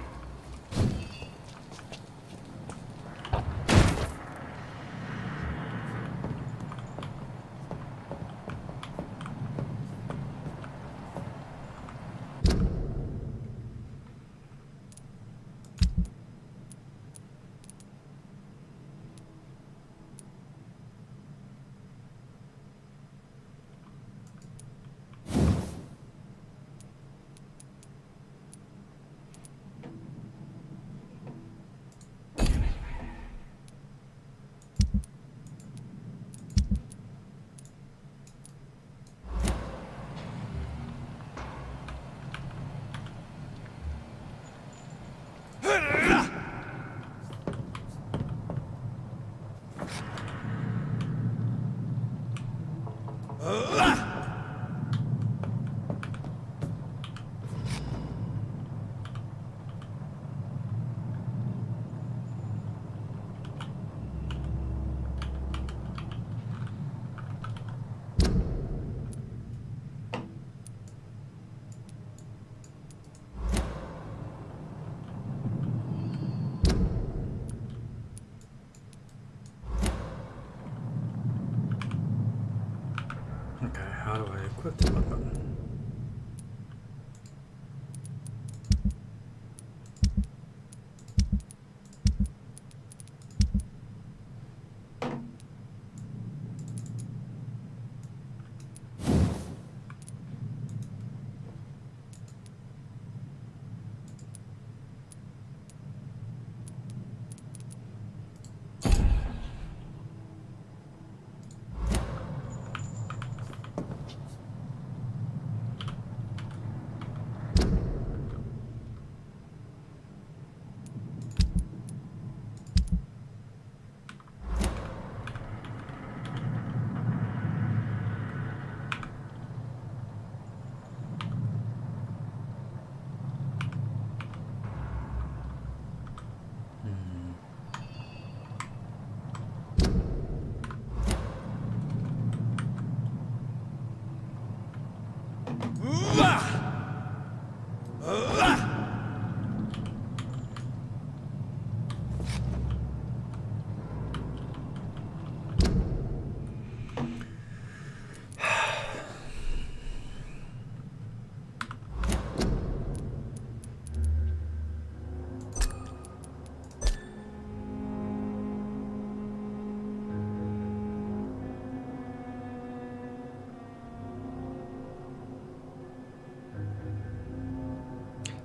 Okay, how do I equip the weapon?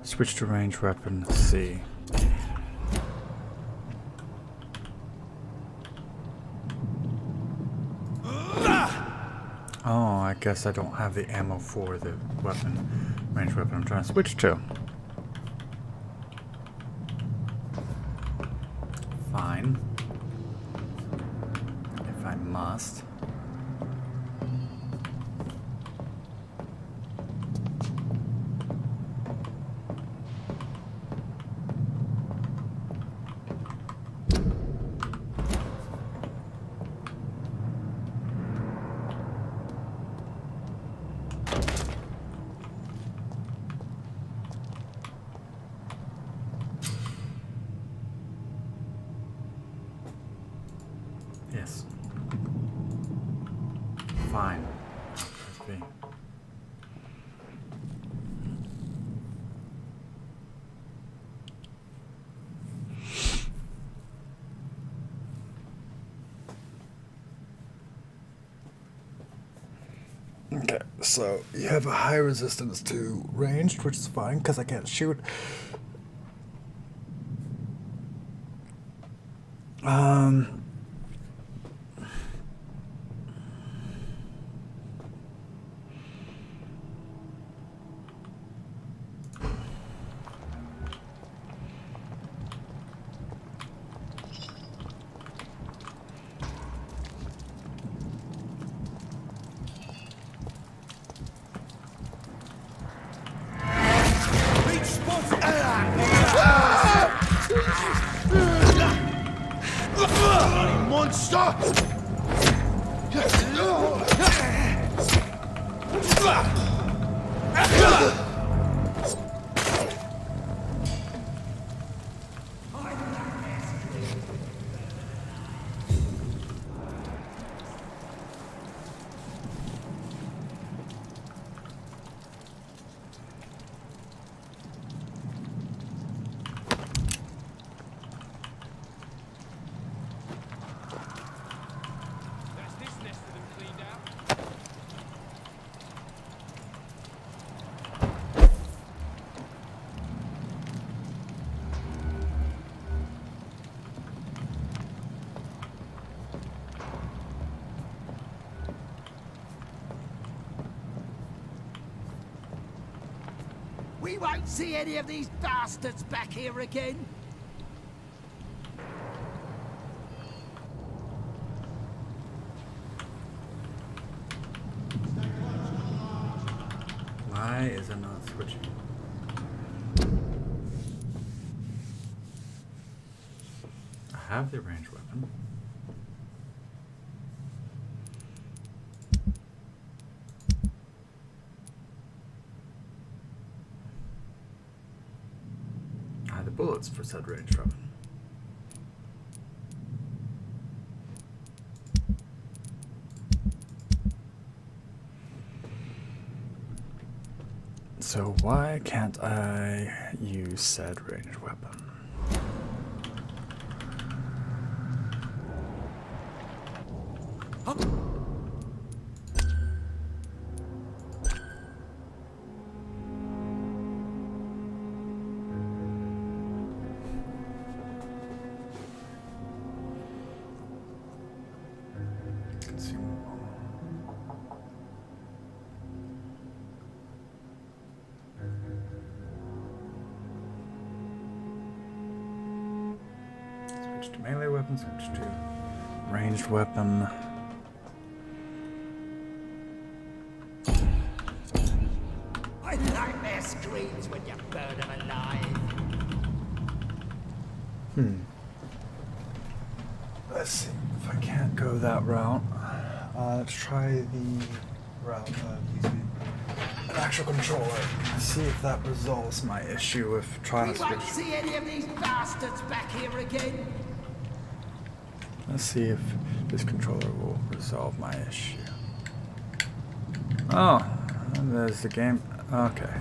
Switch to range weapon C. Oh, I guess I don't have the ammo for the weapon, range weapon I'm trying to switch to. Fine. If I must. Yes. Fine. Let's be. Okay, so you have a high resistance to ranged, which is fine because I can't shoot. Monster! We won't see any of these bastards back here again. Why is it not switching? I have the ranged weapon. I have the bullets for said ranged weapon. So why can't I use said ranged weapon? Switch to melee weapon, switch to ranged weapon. I like their screams when you burn them alive. Let's see if I can't go that route. Let's try the route of using an actual controller. See if that resolves my issue with trying to We won't switch. see any of these bastards back here again. Let's see if this controller will resolve my issue. Oh, there's the game. Okay.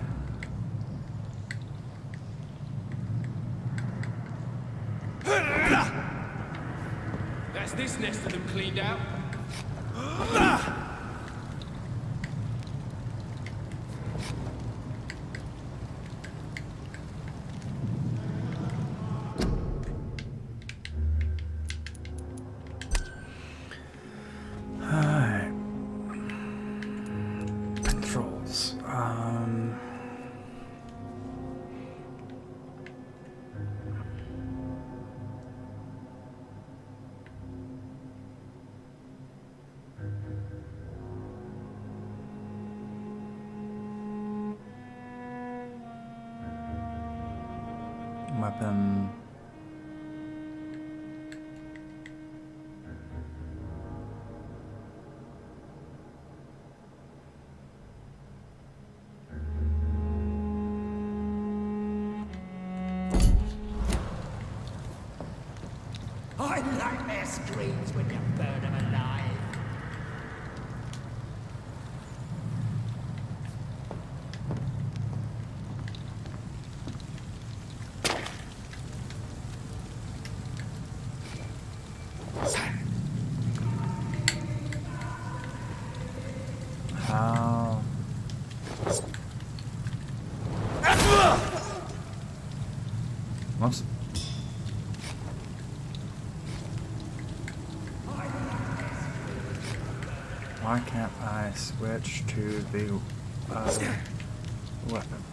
That's this nest of them cleaned out. Alright. Controls. Weapon. I like their screams when you burn them alive. How? Whoops. Why can't I switch to the weapon?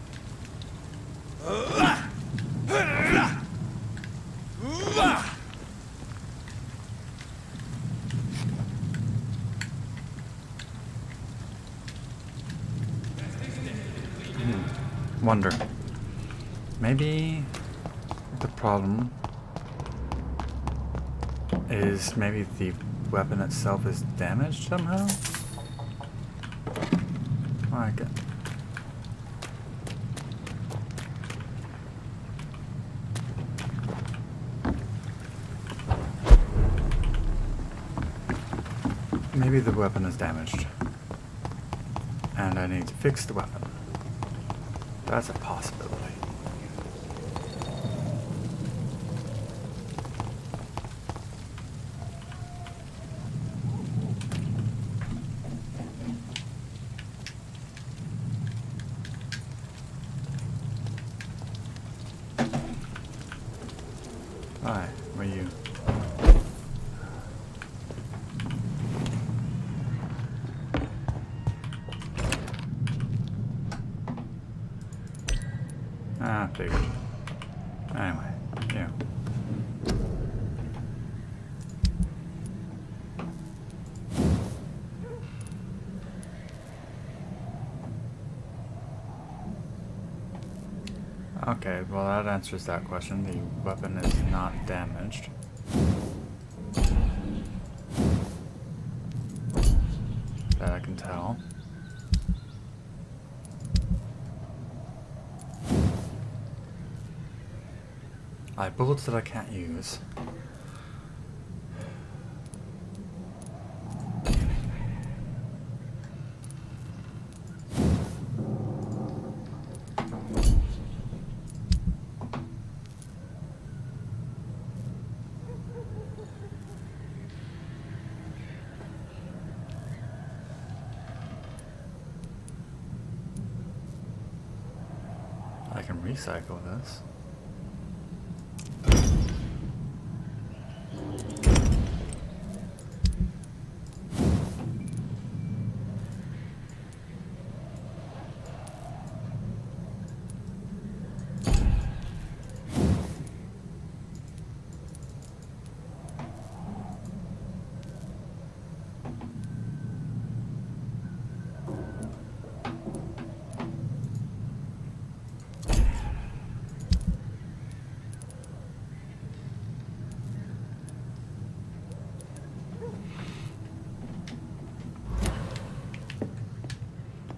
Wonder. Maybe the problem is maybe the weapon itself is damaged somehow? Okay. Maybe the weapon is damaged. And I need to fix the weapon. That's a possibility. Hi, where are you? Ah, figured. Anyway, yeah. Okay, well that answers that question. The weapon is not damaged. That I can tell. I have bullets that I can't use. I can recycle this.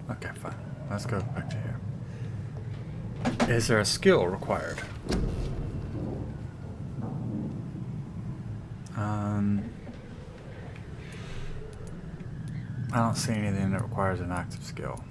Okay, fine. Let's go back to here. Is there a skill required? I don't see anything that requires an active skill.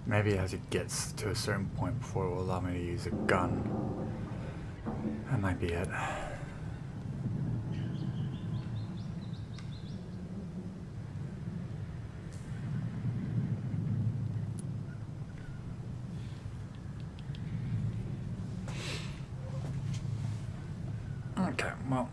Maybe as it gets to a certain point before it will allow me to use a gun. That might be it. Okay, well.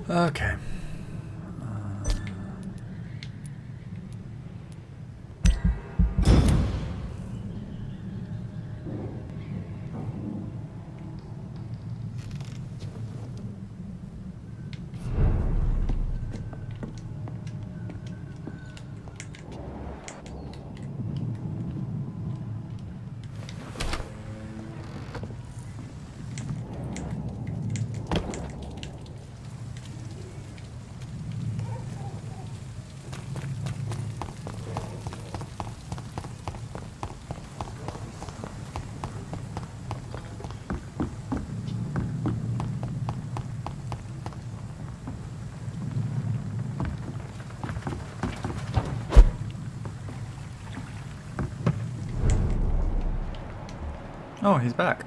Okay. Oh, he's back.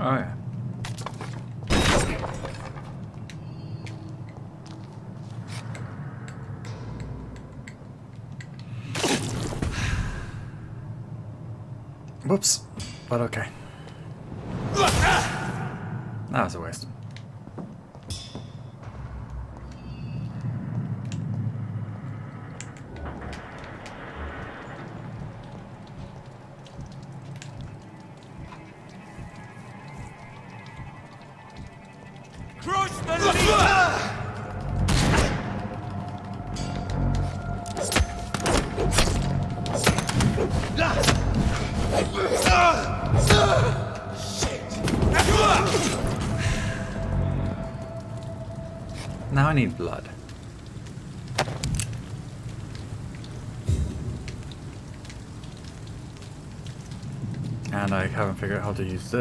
Oh yeah. Whoops. But okay. That was a waste. Crush the leader! Now I need blood. And I haven't figured out how to use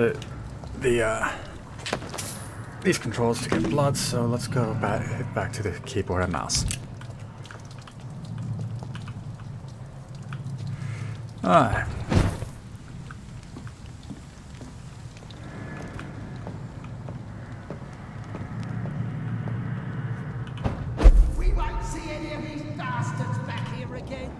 these controls to get blood, so let's go back to the keyboard and mouse. Alright. We won't see any of these bastards back here again.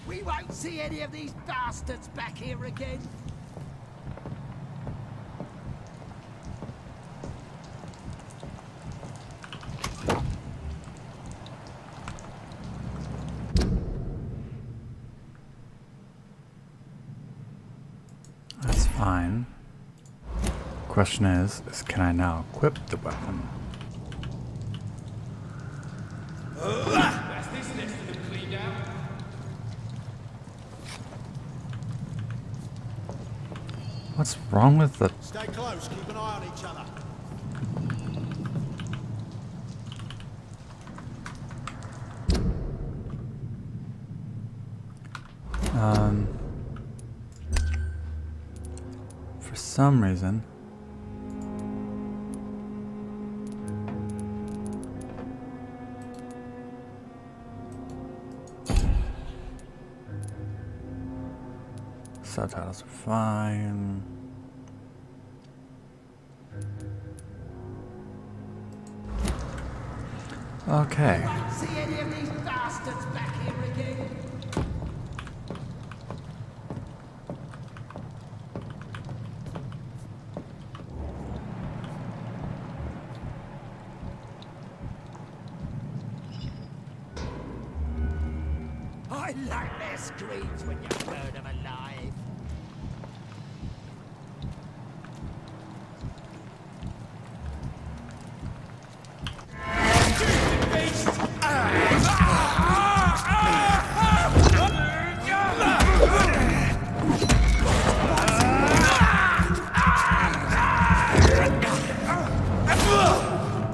We won't see any of these bastards back here again. That's fine. Question is can I now equip the weapon? That's this nest of them cleaned out. What's wrong with the... Stay close, keep an eye on each other. For some reason... Subtitles are fine. Okay. Won't see any of these bastards back here again. I like their screams when you burn them alive.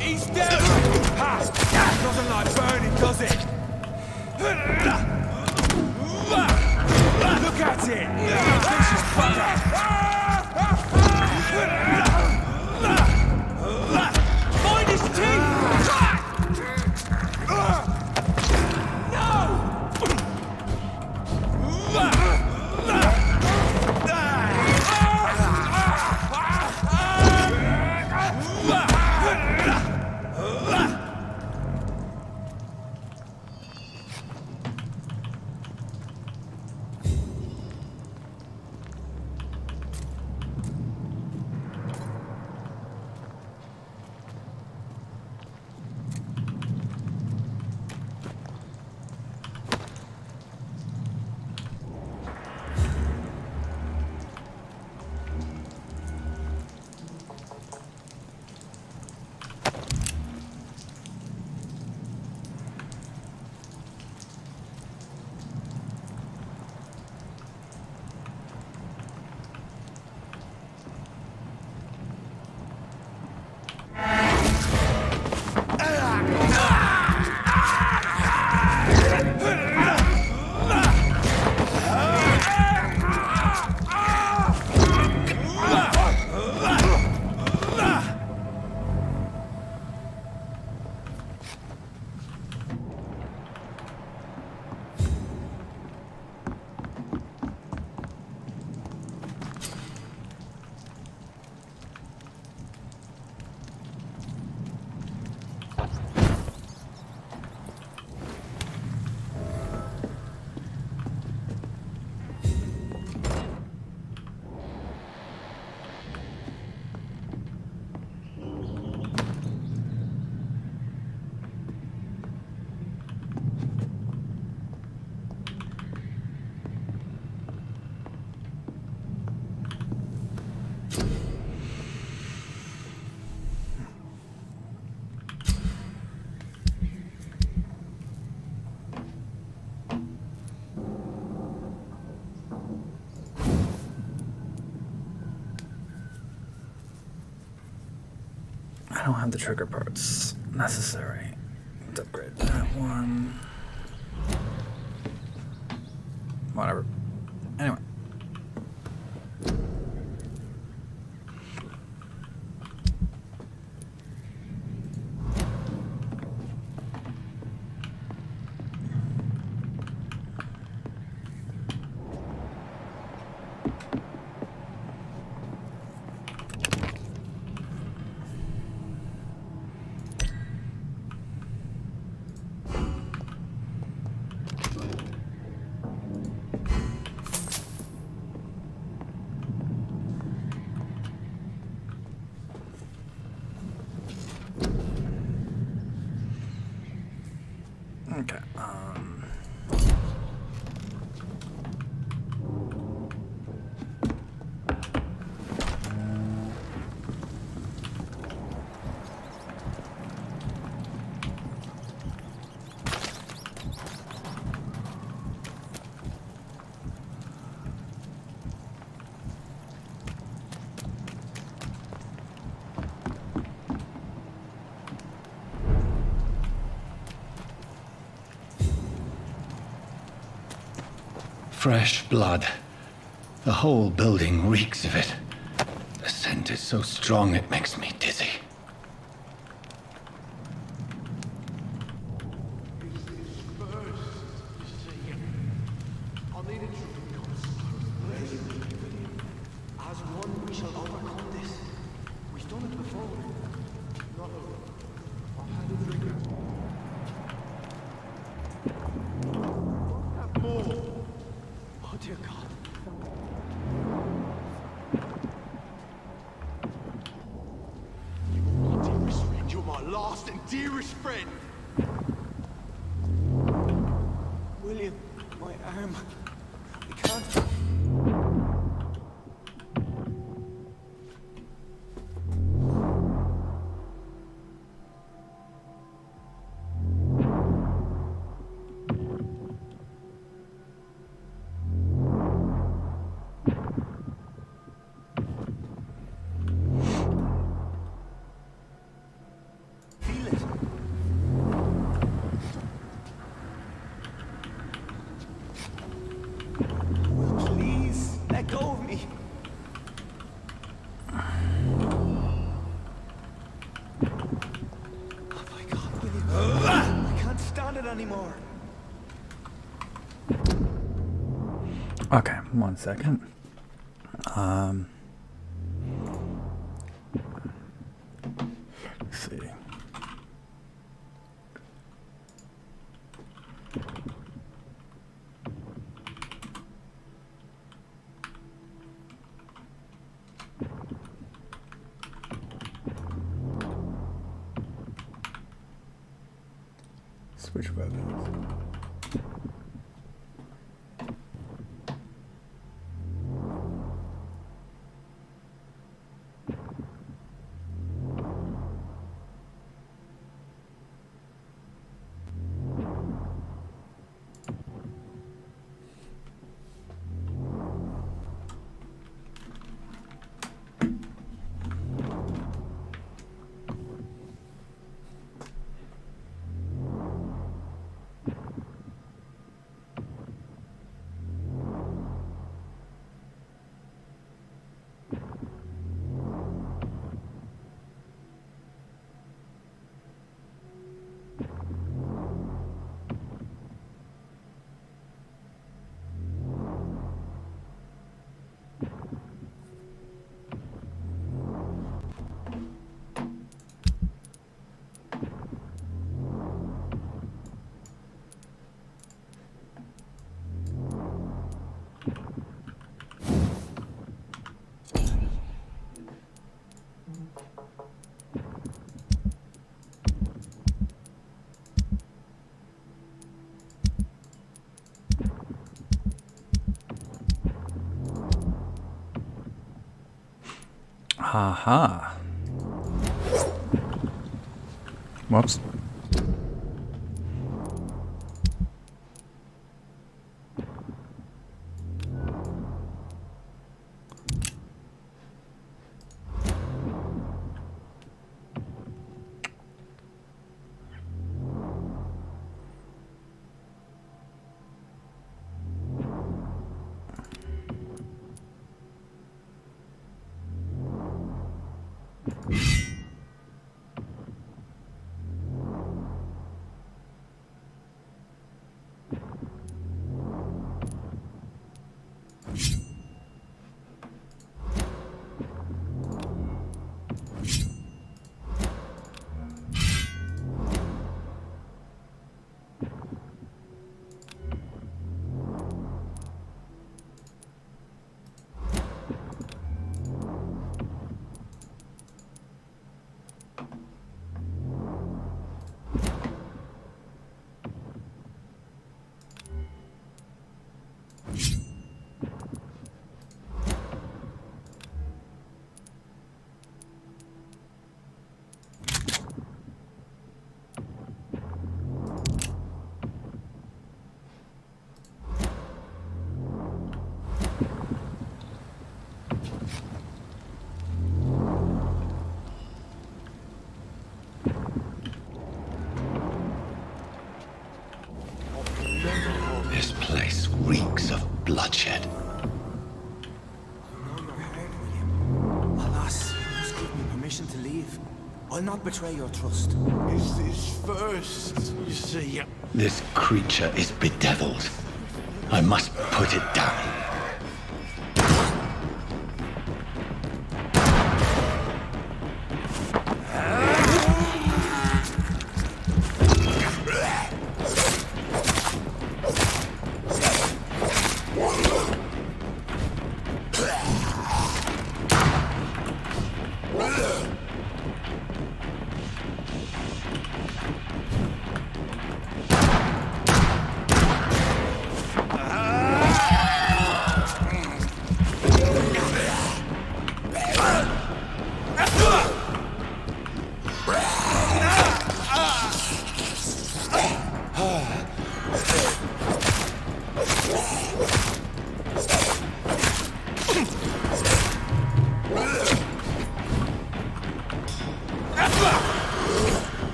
He's dead! Doesn't like burning, does it? Look at it! don't have the trigger parts necessary to upgrade that one. Whatever. Anyway. Okay. Fresh blood. The whole building reeks of it. The scent is so strong it makes me dizzy. As one, we shall overcome this. We've done it before. Not I've had a drink. Have more. Oh dear God. You dearest friend, you're my last and dearest friend. William, my arm. I can't. Please, let go of me. Oh my God, William. I can't stand it anymore. Okay, 1 second. Let's see. Switch weapons. Aha. Whoops. This place reeks of bloodshed. Alas, you must give me permission to leave. I'll not betray your trust. Is this first, you see? This creature is bedeviled. I must put it down.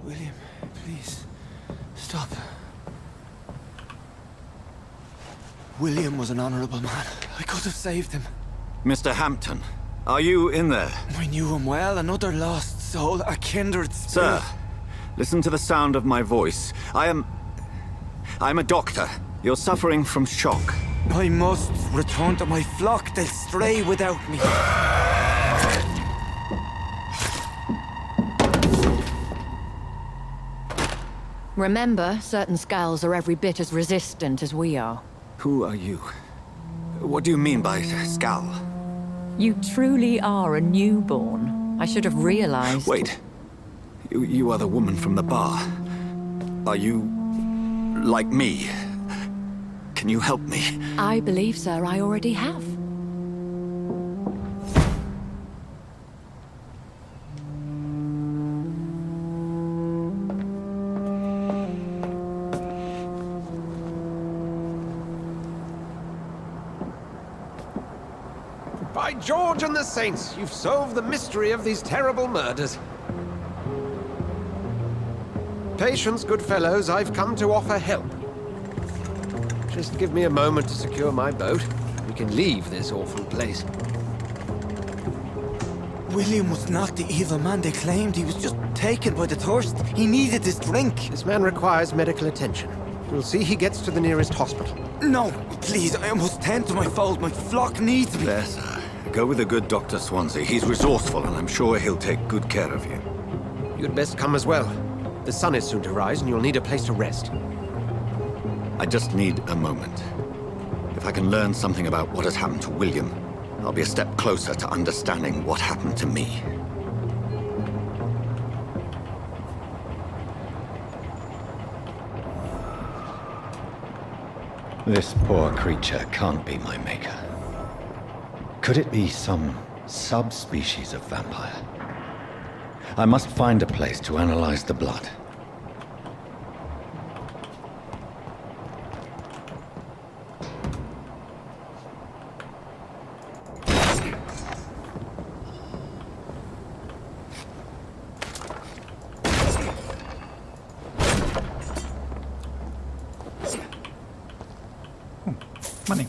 William, please, stop. William was an honorable man. I could have saved him. Mr. Hampton, are you in there? I knew him well, another lost soul, a kindred spirit. Sir, listen to the sound of my voice. I'm a doctor. You're suffering from shock. I must return to my flock. They'll stray without me. Remember, certain skulls are every bit as resistant as we are. Who are you? What do you mean by skull? You truly are a newborn. I should have realized. Wait. You are the woman from the bar. Are you like me? Can you help me? I believe, sir, I already have. By George and the Saints, you've solved the mystery of these terrible murders. Patience, good fellows, I've come to offer help. Just give me a moment to secure my boat. We can leave this awful place. William was not the evil man they claimed. He was just taken by the thirst. He needed this drink. This man requires medical attention. We'll see he gets to the nearest hospital. No, please, I must tend to my fold. My flock needs me. There, sir. Go with the good Dr. Swansea. He's resourceful, and I'm sure he'll take good care of you. You'd best come as well. The sun is soon to rise, and you'll need a place to rest. I just need a moment. If I can learn something about what has happened to William, I'll be a step closer to understanding what happened to me. This poor creature can't be my maker. Could it be some subspecies of vampire? I must find a place to analyze the blood. Money.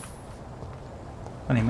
Money.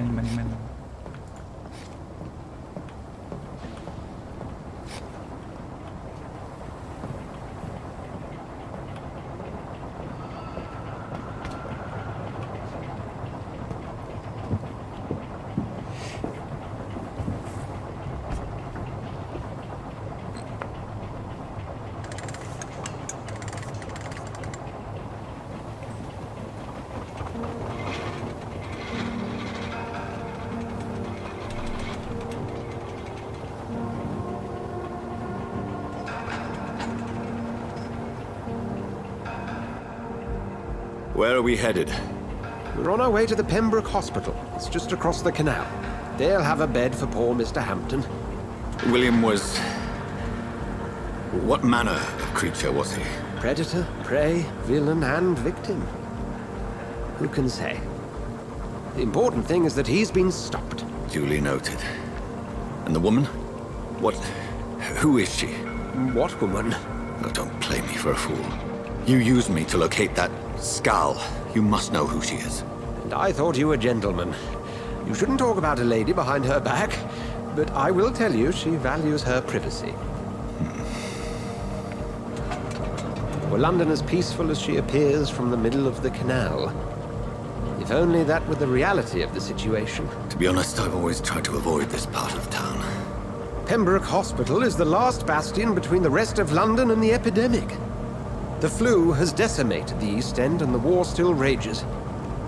Where are we headed? We're on our way to the Pembroke Hospital. It's just across the canal. They'll have a bed for poor Mr. Hampton. William was... What manner of creature was he? Predator, prey, villain, and victim. Who can say? The important thing is that he's been stopped. Duly noted. And the woman? What... Who is she? What woman? Oh, don't play me for a fool. You used me to locate that skull. You must know who she is. And I thought you a gentleman. You shouldn't talk about a lady behind her back, but I will tell you she values her privacy. Were London as peaceful as she appears from the middle of the canal? If only that were the reality of the situation. To be honest, I've always tried to avoid this part of town. Pembroke Hospital is the last bastion between the rest of London and the epidemic. The flu has decimated the East End and the war still rages.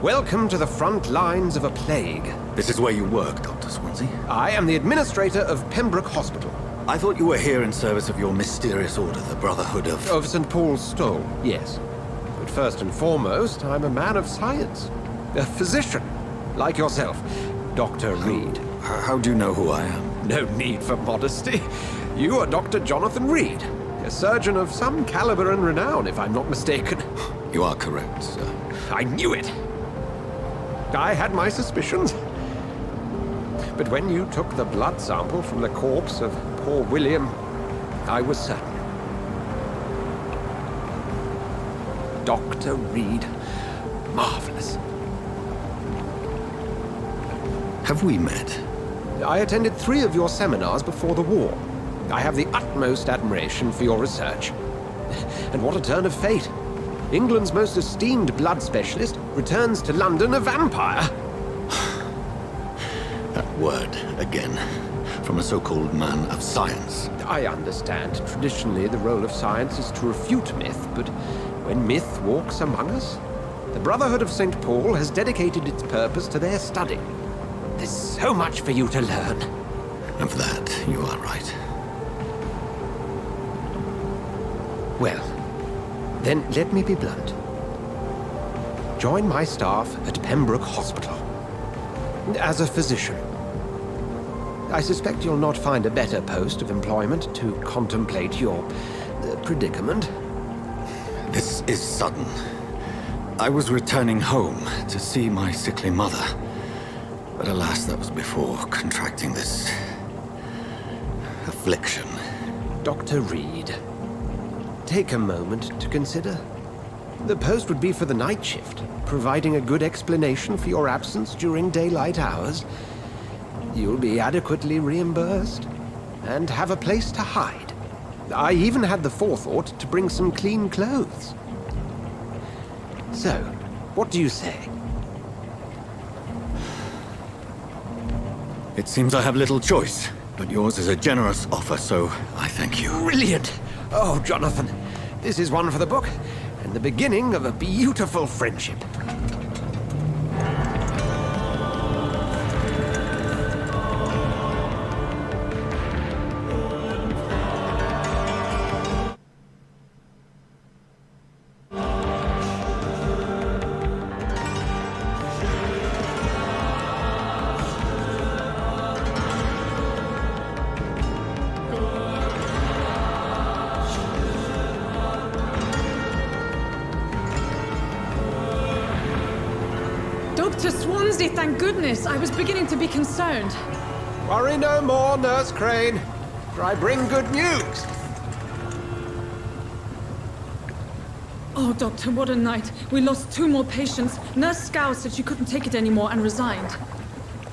Welcome to the front lines of a plague. This is where you work, Dr. Swansea? I am the administrator of Pembroke Hospital. I thought you were here in service of your mysterious order, the Brotherhood of... Of St. Paul's Stole, yes. But first and foremost, I'm a man of science. A physician, like yourself, Dr. Reed. How do you know who I am? No need for modesty. You are Dr. Jonathan Reed. A surgeon of some caliber and renown, if I'm not mistaken. You are correct, sir. I knew it! I had my suspicions. But when you took the blood sample from the corpse of poor William, I was certain. Dr. Reed. Marvelous. Have we met? I attended 3 of your seminars before the war. I have the utmost admiration for your research. And what a turn of fate. England's most esteemed blood specialist returns to London a vampire. That word, again, from a so-called man of science. I understand. Traditionally, the role of science is to refute myth, but when myth walks among us, the Brotherhood of St. Paul has dedicated its purpose to their study. There's so much for you to learn. And for that, you are right. Well, then let me be blunt. Join my staff at Pembroke Hospital. As a physician. I suspect you'll not find a better post of employment to contemplate your predicament. This is sudden. I was returning home to see my sickly mother. But alas, that was before contracting this... affliction. Dr. Reed, take a moment to consider. The post would be for the night shift, providing a good explanation for your absence during daylight hours. You'll be adequately reimbursed, and have a place to hide. I even had the forethought to bring some clean clothes. So, what do you say? It seems I have little choice, but yours is a generous offer, so I thank you. Brilliant! Oh, Jonathan, this is one for the book, and the beginning of a beautiful friendship. Swansea, thank goodness. I was beginning to be concerned. Worry no more, Nurse Crane, for I bring good news. Oh, Doctor, what a night. We lost 2 more patients. Nurse Scow said she couldn't take it anymore and resigned.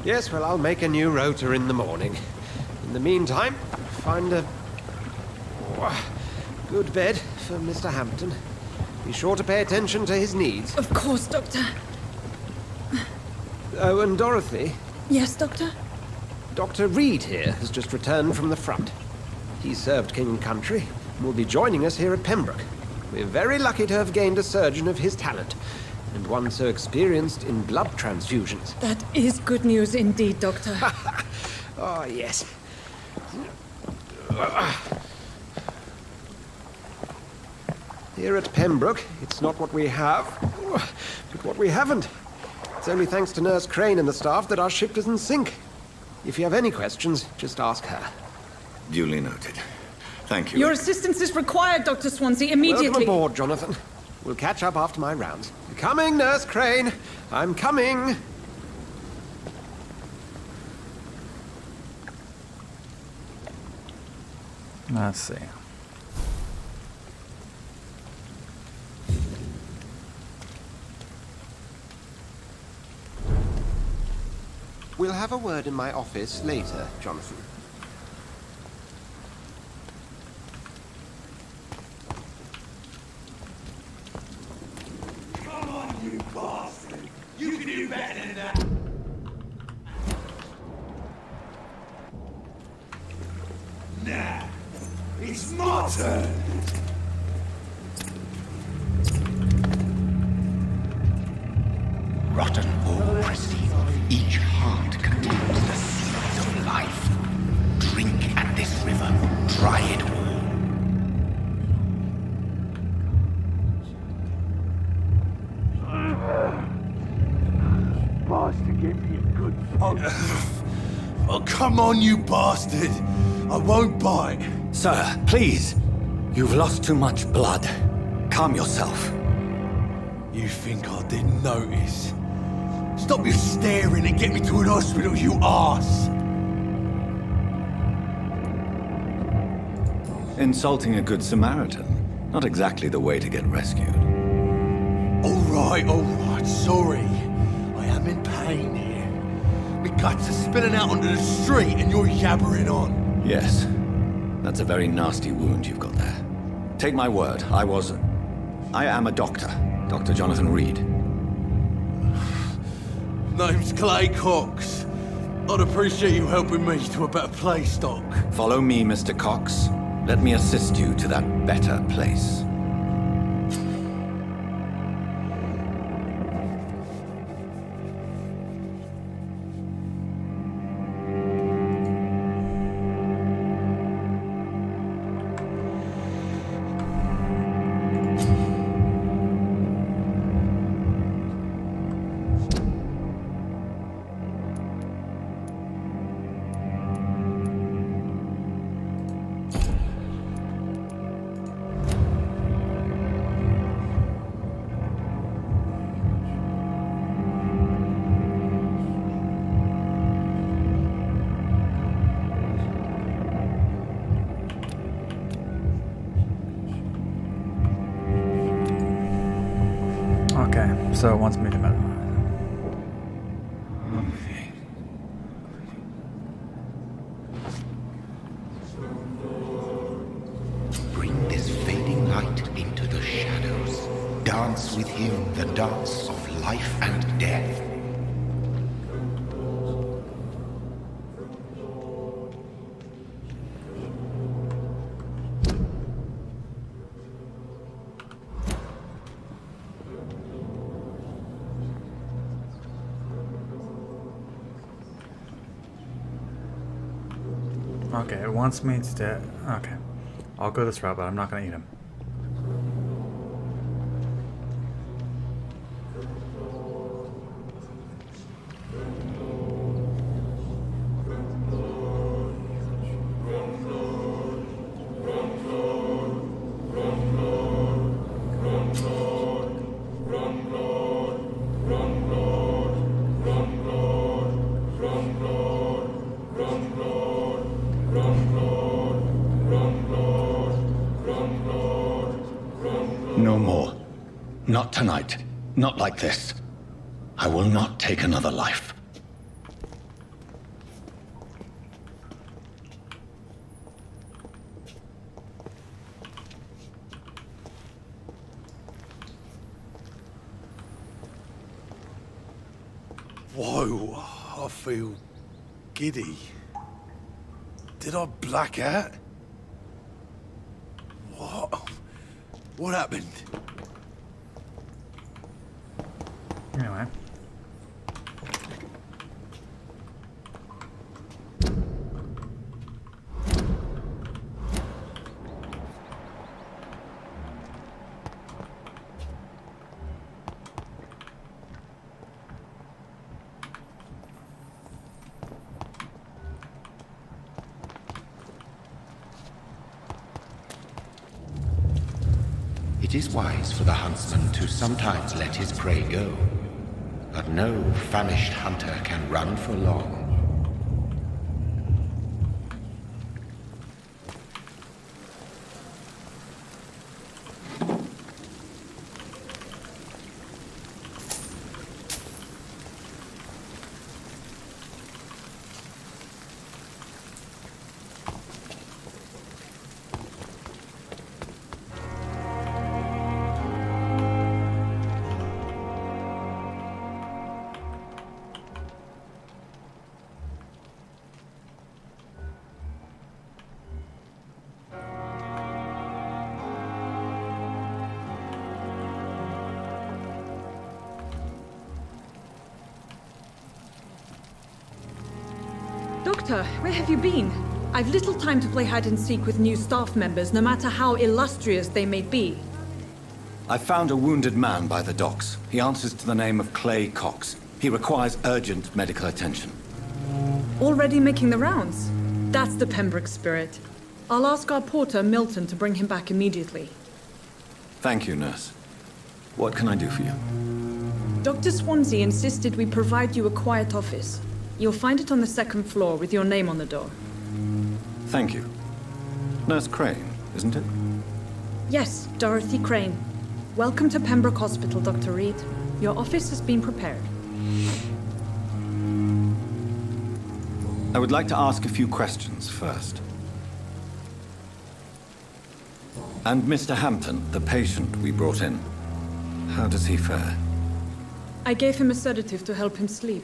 Yes, well, I'll make a new rota in the morning. In the meantime, find a good bed for Mr. Hampton. Be sure to pay attention to his needs. Of course, Doctor. Oh, and Dorothy? Yes, Doctor? Dr. Reed here has just returned from the front. He served King and Country and will be joining us here at Pembroke. We're very lucky to have gained a surgeon of his talent, and one so experienced in blood transfusions. That is good news indeed, Doctor. Oh, yes. Here at Pembroke, it's not what we have, but what we haven't. It's only thanks to Nurse Crane and the staff that our ship doesn't sink. If you have any questions, just ask her. Duly noted. Thank you. Your assistance is required, Dr. Swansea, immediately. Welcome aboard, Jonathan. We'll catch up after my rounds. Coming, Nurse Crane. I'm coming. Let's see. We'll have a word in my office later, Jonathan. Come on, you bastard! You can do better than that! Nah, it's my turn! Rotten or pristine, each heart contains the seeds of life. Drink at this river, try it all. Bastard gave me a good poke. Oh, come on, you bastard! I won't bite. Sir, please. You've lost too much blood. Calm yourself. You think I didn't notice? Stop your staring and get me to an hospital, you arse! Insulting a good Samaritan. Not exactly the way to get rescued. All right, sorry. I am in pain here. My guts are spilling out onto the street and you're yabbering on. Yes. That's a very nasty wound you've got there. Take my word, I am a doctor. Dr. Jonathan Reed. Name's Clay Cox. I'd appreciate you helping me to a better place, Doc. Follow me, Mr. Cox. Let me assist you to that better place. Okay, so it wants me to meditate. Bring this fading light into the shadows. Dance with him the dance of life and death. Okay, it wants me to... Okay. I'll go this route, but I'm not gonna eat him. Not tonight. Not like this. I will not take another life. Whoa, I feel giddy. Did I black out? What? What happened? Anyway. It is wise for the huntsman to sometimes let his prey go, but no famished hunter can run for long. Doctor, where have you been? I've little time to play hide and seek with new staff members, no matter how illustrious they may be. I found a wounded man by the docks. He answers to the name of Clay Cox. He requires urgent medical attention. Already making the rounds? That's the Pembroke spirit. I'll ask our porter, Milton, to bring him back immediately. Thank you, nurse. What can I do for you? Dr. Swansea insisted we provide you a quiet office. You'll find it on the second floor with your name on the door. Thank you. Nurse Crane, isn't it? Yes, Dorothy Crane. Welcome to Pembroke Hospital, Dr. Reed. Your office has been prepared. I would like to ask a few questions first. And Mr. Hampton, the patient we brought in, how does he fare? I gave him a sedative to help him sleep.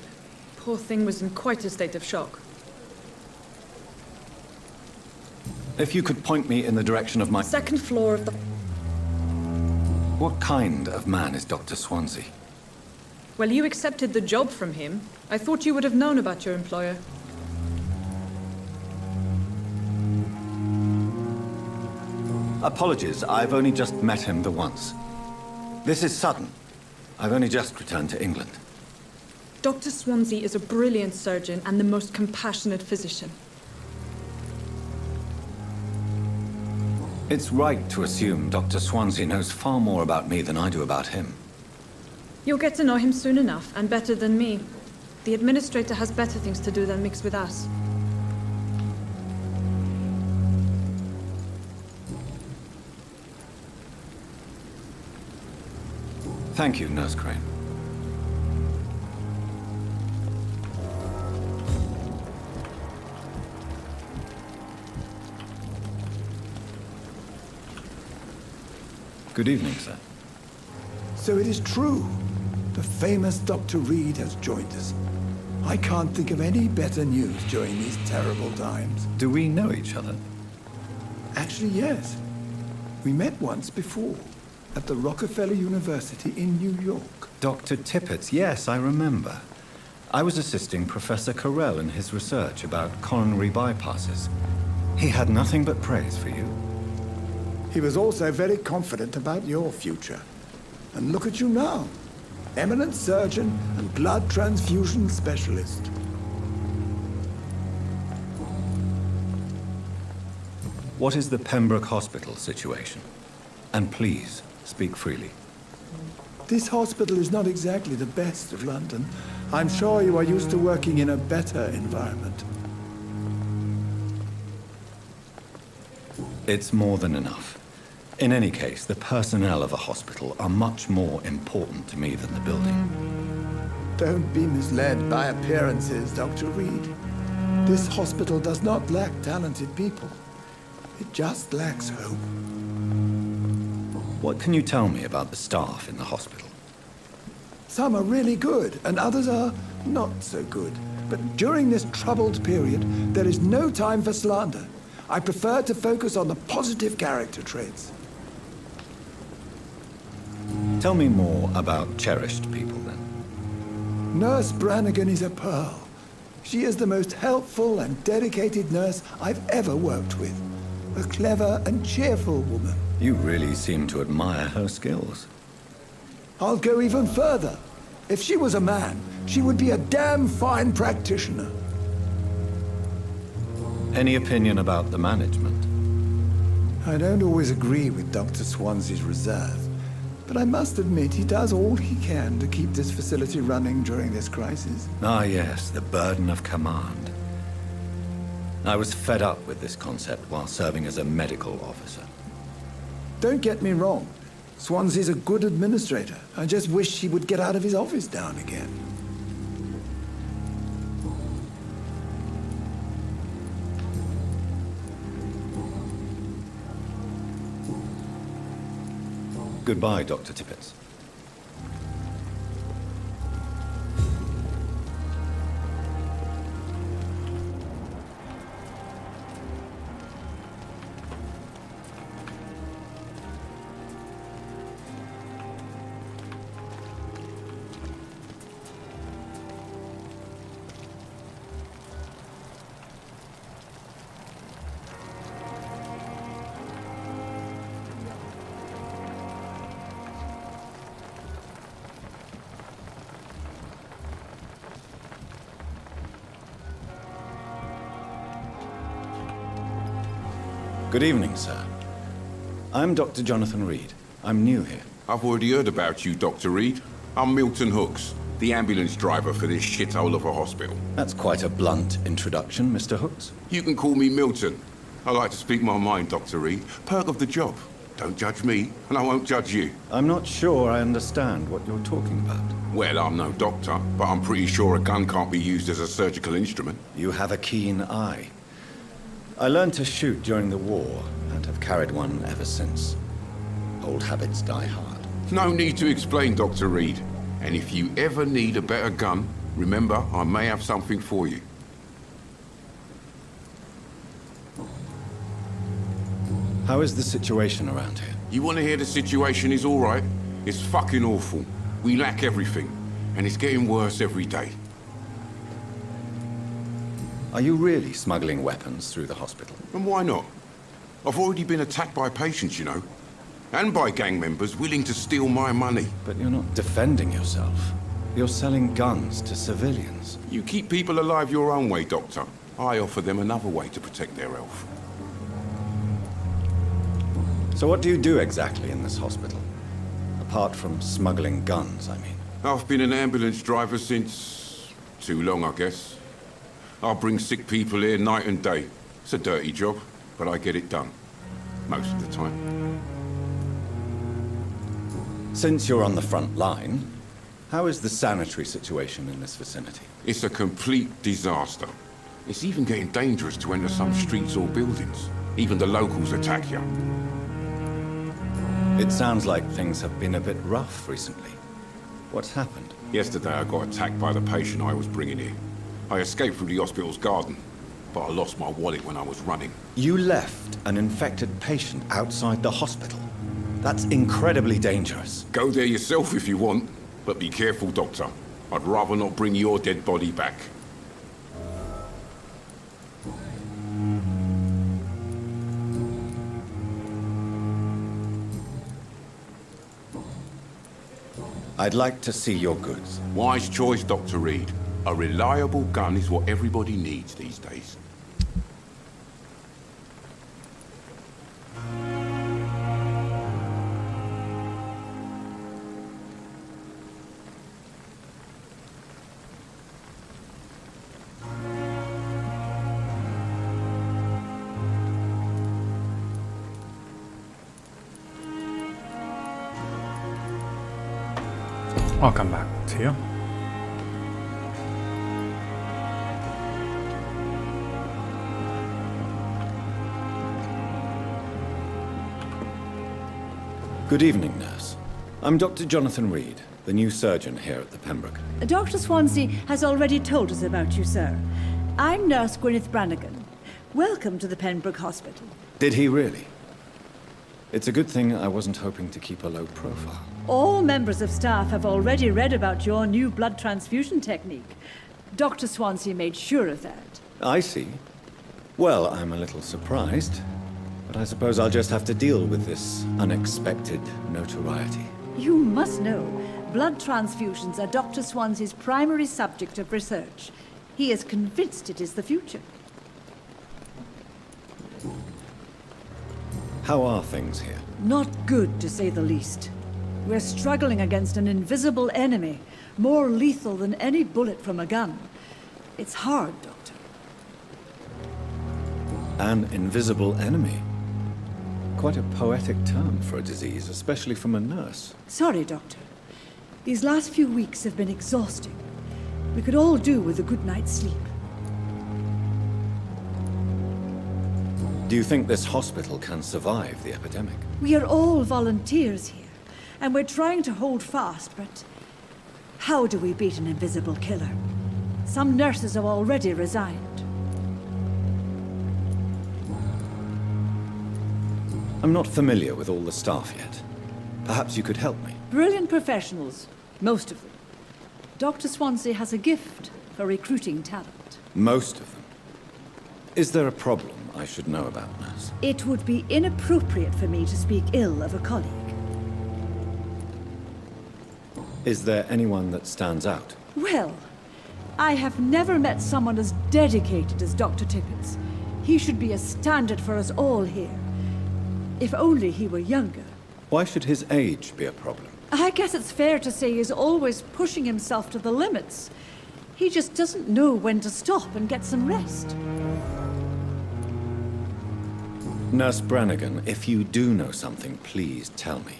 Poor thing was in quite a state of shock. If you could point me in the direction of my... Second floor of the... What kind of man is Dr. Swansea? Well, you accepted the job from him. I thought you would have known about your employer. Apologies, I've only just met him the once. This is sudden. I've only just returned to England. Dr. Swansea is a brilliant surgeon and the most compassionate physician. It's right to assume Dr. Swansea knows far more about me than I do about him. You'll get to know him soon enough, and better than me. The administrator has better things to do than mix with us. Thank you, Nurse Crane. Good evening, sir. So it is true. The famous Dr. Reed has joined us. I can't think of any better news during these terrible times. Do we know each other? Actually, yes. We met once before, at the Rockefeller University in New York. Dr. Tippett, yes, I remember. I was assisting Professor Carell in his research about coronary bypasses. He had nothing but praise for you. He was also very confident about your future. And look at you now. Eminent surgeon and blood transfusion specialist. What is the Pembroke Hospital situation? And please, speak freely. This hospital is not exactly the best of London. I'm sure you are used to working in a better environment. It's more than enough. In any case, the personnel of a hospital are much more important to me than the building. Don't be misled by appearances, Dr. Reed. This hospital does not lack talented people. It just lacks hope. What can you tell me about the staff in the hospital? Some are really good, and others are not so good. But during this troubled period, there is no time for slander. I prefer to focus on the positive character traits. Tell me more about cherished people, then. Nurse Brannigan is a pearl. She is the most helpful and dedicated nurse I've ever worked with. A clever and cheerful woman. You really seem to admire her skills. I'll go even further. If she was a man, she would be a damn fine practitioner. Any opinion about the management? I don't always agree with Dr. Swansea's reserve, but I must admit he does all he can to keep this facility running during this crisis. Ah, yes, the burden of command. I was fed up with this concept while serving as a medical officer. Don't get me wrong. Swansea's a good administrator. I just wish he would get out of his office now and again. Goodbye, Dr. Tippett. Good evening, sir. I'm Dr. Jonathan Reed. I'm new here. I've already heard about you, Dr. Reed. I'm Milton Hooks, the ambulance driver for this shithole of a hospital. That's quite a blunt introduction, Mr. Hooks. You can call me Milton. I like to speak my mind, Dr. Reed. Perk of the job. Don't judge me, and I won't judge you. I'm not sure I understand what you're talking about. Well, I'm no doctor, but I'm pretty sure a gun can't be used as a surgical instrument. You have a keen eye. I learned to shoot during the war, and have carried one ever since. Old habits die hard. No need to explain, Dr. Reed. And if you ever need a better gun, remember, I may have something for you. How is the situation around here? You want to hear the situation is all right? It's fucking awful. We lack everything, and it's getting worse every day. Are you really smuggling weapons through the hospital? And why not? I've already been attacked by patients, you know. And by gang members willing to steal my money. But you're not defending yourself. You're selling guns to civilians. You keep people alive your own way, Doctor. I offer them another way to protect their health. So what do you do exactly in this hospital? Apart from smuggling guns, I mean. I've been an ambulance driver since... too long, I guess. I bring sick people here night and day. It's a dirty job, but I get it done. Most of the time. Since you're on the front line, how is the sanitary situation in this vicinity? It's a complete disaster. It's even getting dangerous to enter some streets or buildings. Even the locals attack you. It sounds like things have been a bit rough recently. What's happened? Yesterday I got attacked by the patient I was bringing here. I escaped through the hospital's garden, but I lost my wallet when I was running. You left an infected patient outside the hospital? That's incredibly dangerous. Go there yourself if you want, but be careful, Doctor. I'd rather not bring your dead body back. I'd like to see your goods. Wise choice, Dr. Reed. A reliable gun is what everybody needs these days. I'll come back to you. Good evening, nurse. I'm Dr. Jonathan Reed, the new surgeon here at the Pembroke. Dr. Swansea has already told us about you, sir. I'm Nurse Gwyneth Brannigan. Welcome to the Pembroke Hospital. Did he really? It's a good thing I wasn't hoping to keep a low profile. All members of staff have already read about your new blood transfusion technique. Dr. Swansea made sure of that. I see. Well, I'm a little surprised, but I suppose I'll just have to deal with this unexpected notoriety. You must know, blood transfusions are Dr. Swansea's primary subject of research. He is convinced it is the future. How are things here? Not good, to say the least. We're struggling against an invisible enemy, more lethal than any bullet from a gun. It's hard, Doctor. An invisible enemy? Quite a poetic term for a disease, especially from a nurse. Sorry, Doctor. These last few weeks have been exhausting. We could all do with a good night's sleep. Do you think this hospital can survive the epidemic? We are all volunteers here, and we're trying to hold fast, but how do we beat an invisible killer? Some nurses have already resigned. I'm not familiar with all the staff yet. Perhaps you could help me. Brilliant professionals, most of them. Dr. Swansea has a gift for recruiting talent. Most of them. Is there a problem I should know about, nurse? It would be inappropriate for me to speak ill of a colleague. Is there anyone that stands out? Well, I have never met someone as dedicated as Dr. Tippett. He should be a standard for us all here. If only he were younger. Why should his age be a problem? I guess it's fair to say he's always pushing himself to the limits. He just doesn't know when to stop and get some rest. Nurse Brannigan, if you do know something, please tell me.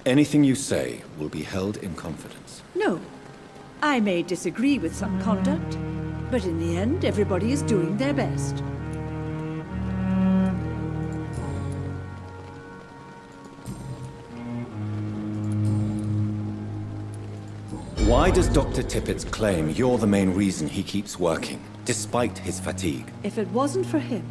Anything you say will be held in confidence. No. I may disagree with some conduct, but in the end, everybody is doing their best. Why does Dr. Tippett claim you're the main reason he keeps working, despite his fatigue? If it wasn't for him,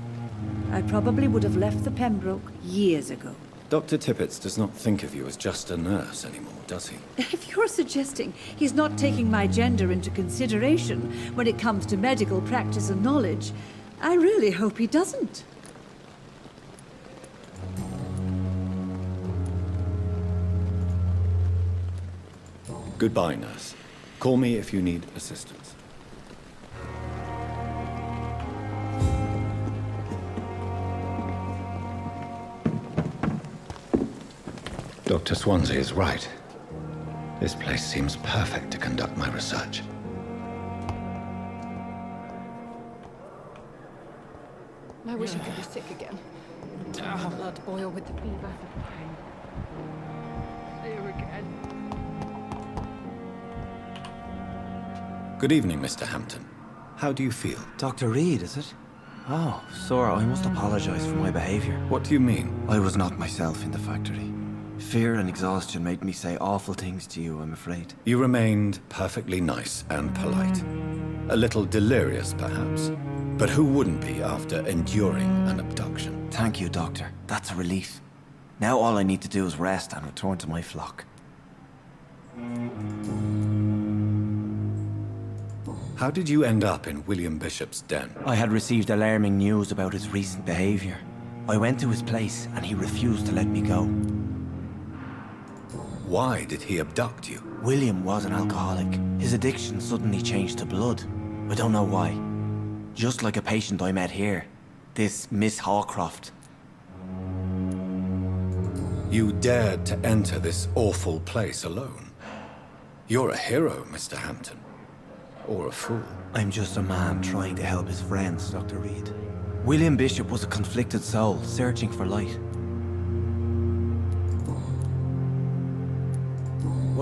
I probably would have left the Pembroke years ago. Dr. Tippett does not think of you as just a nurse anymore, does he? If you're suggesting he's not taking my gender into consideration when it comes to medical practice and knowledge, I really hope he doesn't. Goodbye, nurse. Call me if you need assistance. Dr. Swansea is right. This place seems perfect to conduct my research. I wish I could be sick again. Blood boil with the fever. Here again. Good evening, Mr. Hampton. How do you feel? Dr. Reed, is it? Oh, sir, I must apologize for my behavior. What do you mean? I was not myself in the factory. Fear and exhaustion made me say awful things to you, I'm afraid. You remained perfectly nice and polite. A little delirious, perhaps. But who wouldn't be after enduring an abduction? Thank you, Doctor. That's a relief. Now all I need to do is rest and return to my flock. How did you end up in William Bishop's den? I had received alarming news about his recent behavior. I went to his place and he refused to let me go. Why did he abduct you? William was an alcoholic. His addiction suddenly changed to blood. I don't know why. Just like a patient I met here. This Miss Hawcroft. You dared to enter this awful place alone. You're a hero, Mr. Hampton. Or a fool. I'm just a man trying to help his friends, Dr. Reed. William Bishop was a conflicted soul, searching for light.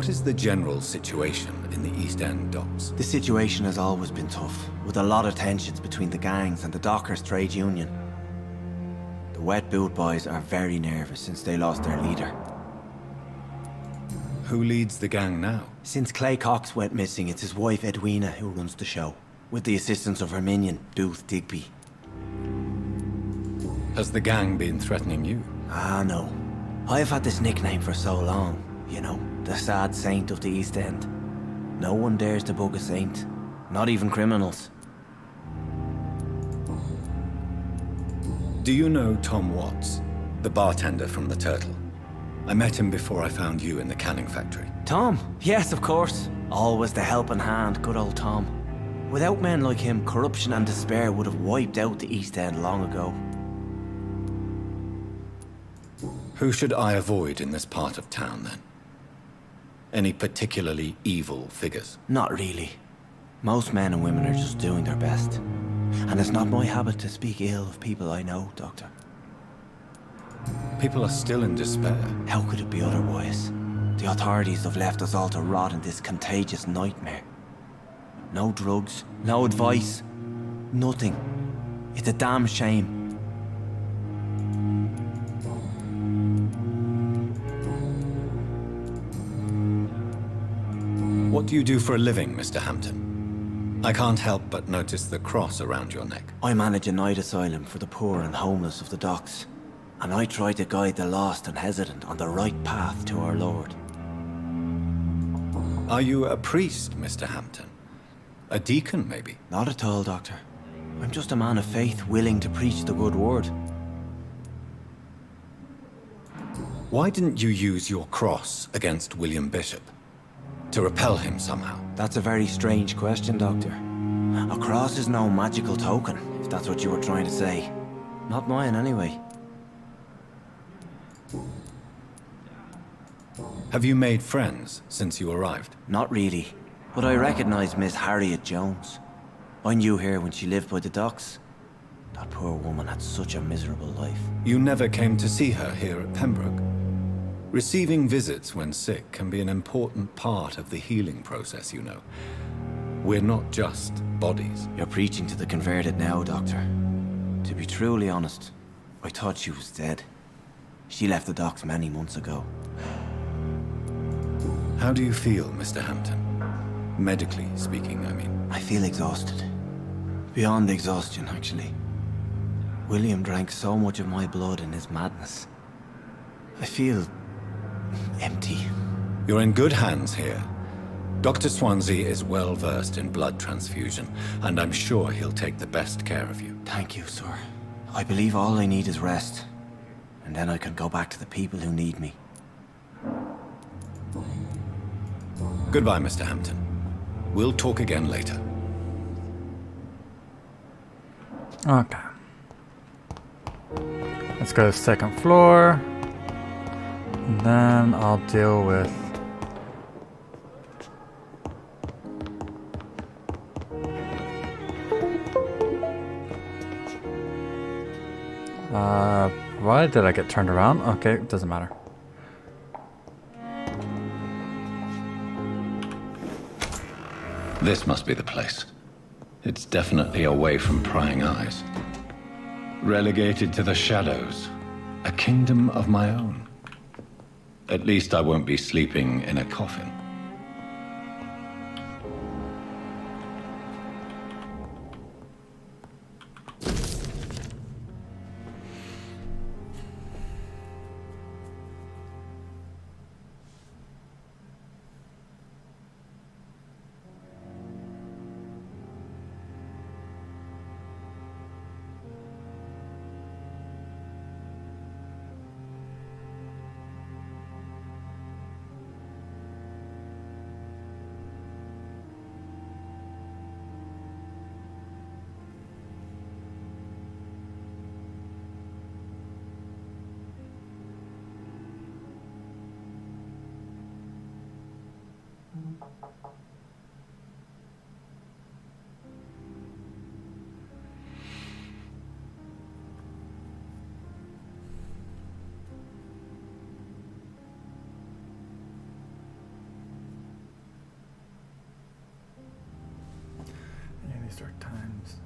What is the general situation in the East End docks? The situation has always been tough, with a lot of tensions between the gangs and the dockers' trade union. The Wet Boot Boys are very nervous since they lost their leader. Who leads the gang now? Since Clay Cox went missing, it's his wife Edwina who runs the show, with the assistance of her minion, Dooth Digby. Has the gang been threatening you? Ah, no. I've had this nickname for so long, you know, the sad saint of the East End. No one dares to bug a saint, not even criminals. Do you know Tom Watts, the bartender from the Turtle? I met him before I found you in the canning factory. Tom? Yes, of course. Always the helping hand, good old Tom. Without men like him, corruption and despair would have wiped out the East End long ago. Who should I avoid in this part of town, then? Any particularly evil figures? Not really. Most men and women are just doing their best. And it's not my habit to speak ill of people I know, Doctor. People are still in despair. How could it be otherwise? The authorities have left us all to rot in this contagious nightmare. No drugs, no advice, nothing. It's a damn shame. What do you do for a living, Mr. Hampton? I can't help but notice the cross around your neck. I manage a night asylum for the poor and homeless of the docks. And I try to guide the lost and hesitant on the right path to our Lord. Are you a priest, Mr. Hampton? A deacon, maybe? Not at all, Doctor. I'm just a man of faith willing to preach the good word. Why didn't you use your cross against William Bishop? To repel him somehow? That's a very strange question, Doctor. A cross is no magical token, if that's what you were trying to say. Not mine, anyway. Have you made friends since you arrived? Not really, but I recognize Miss Harriet Jones. I knew her when she lived by the docks. That poor woman had such a miserable life. You never came to see her here at Pembroke? Receiving visits when sick can be an important part of the healing process, you know. We're not just bodies. You're preaching to the converted now, Doctor. To be truly honest, I thought she was dead. She left the docks many months ago. How do you feel, Mr. Hampton? Medically speaking, I mean. I feel exhausted. Beyond exhaustion, actually. William drank so much of my blood in his madness. I feel empty. You're in good hands here. Dr. Swansea is well versed in blood transfusion, and I'm sure he'll take the best care of you. Thank you, sir. I believe all I need is rest. And then I can go back to the people who need me. Goodbye, Mr. Hampton. We'll talk again later. Okay. Let's go to the second floor. And then I'll deal with... why did I get turned around? Okay, it doesn't matter. This must be the place. It's definitely away from prying eyes. Relegated to the shadows. A kingdom of my own. At least I won't be sleeping in a coffin. prehistoric times.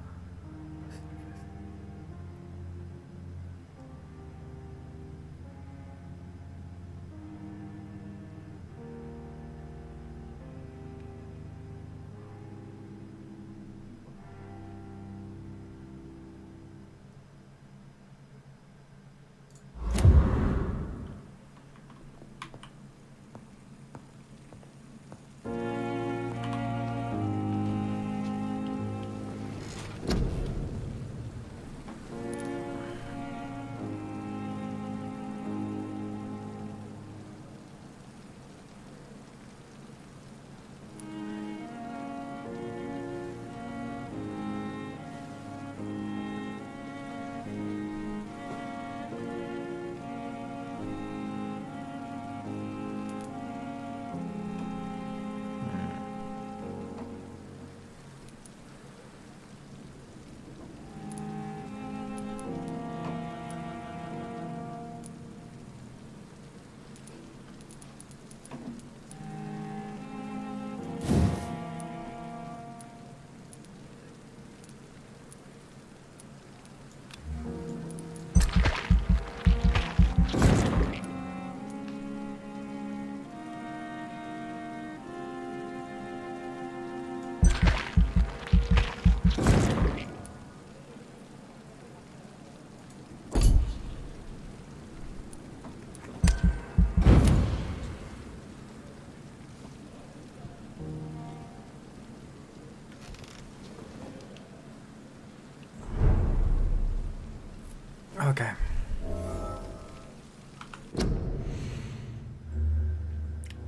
Okay.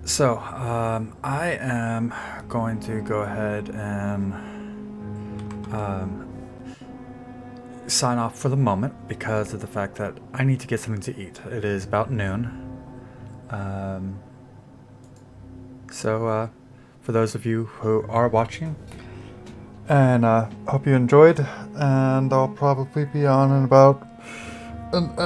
So, I am going to go ahead and sign off for the moment because of the fact that I need to get something to eat. It is about noon. So, for those of you who are watching, and hope you enjoyed, and I'll probably be on in about an hour.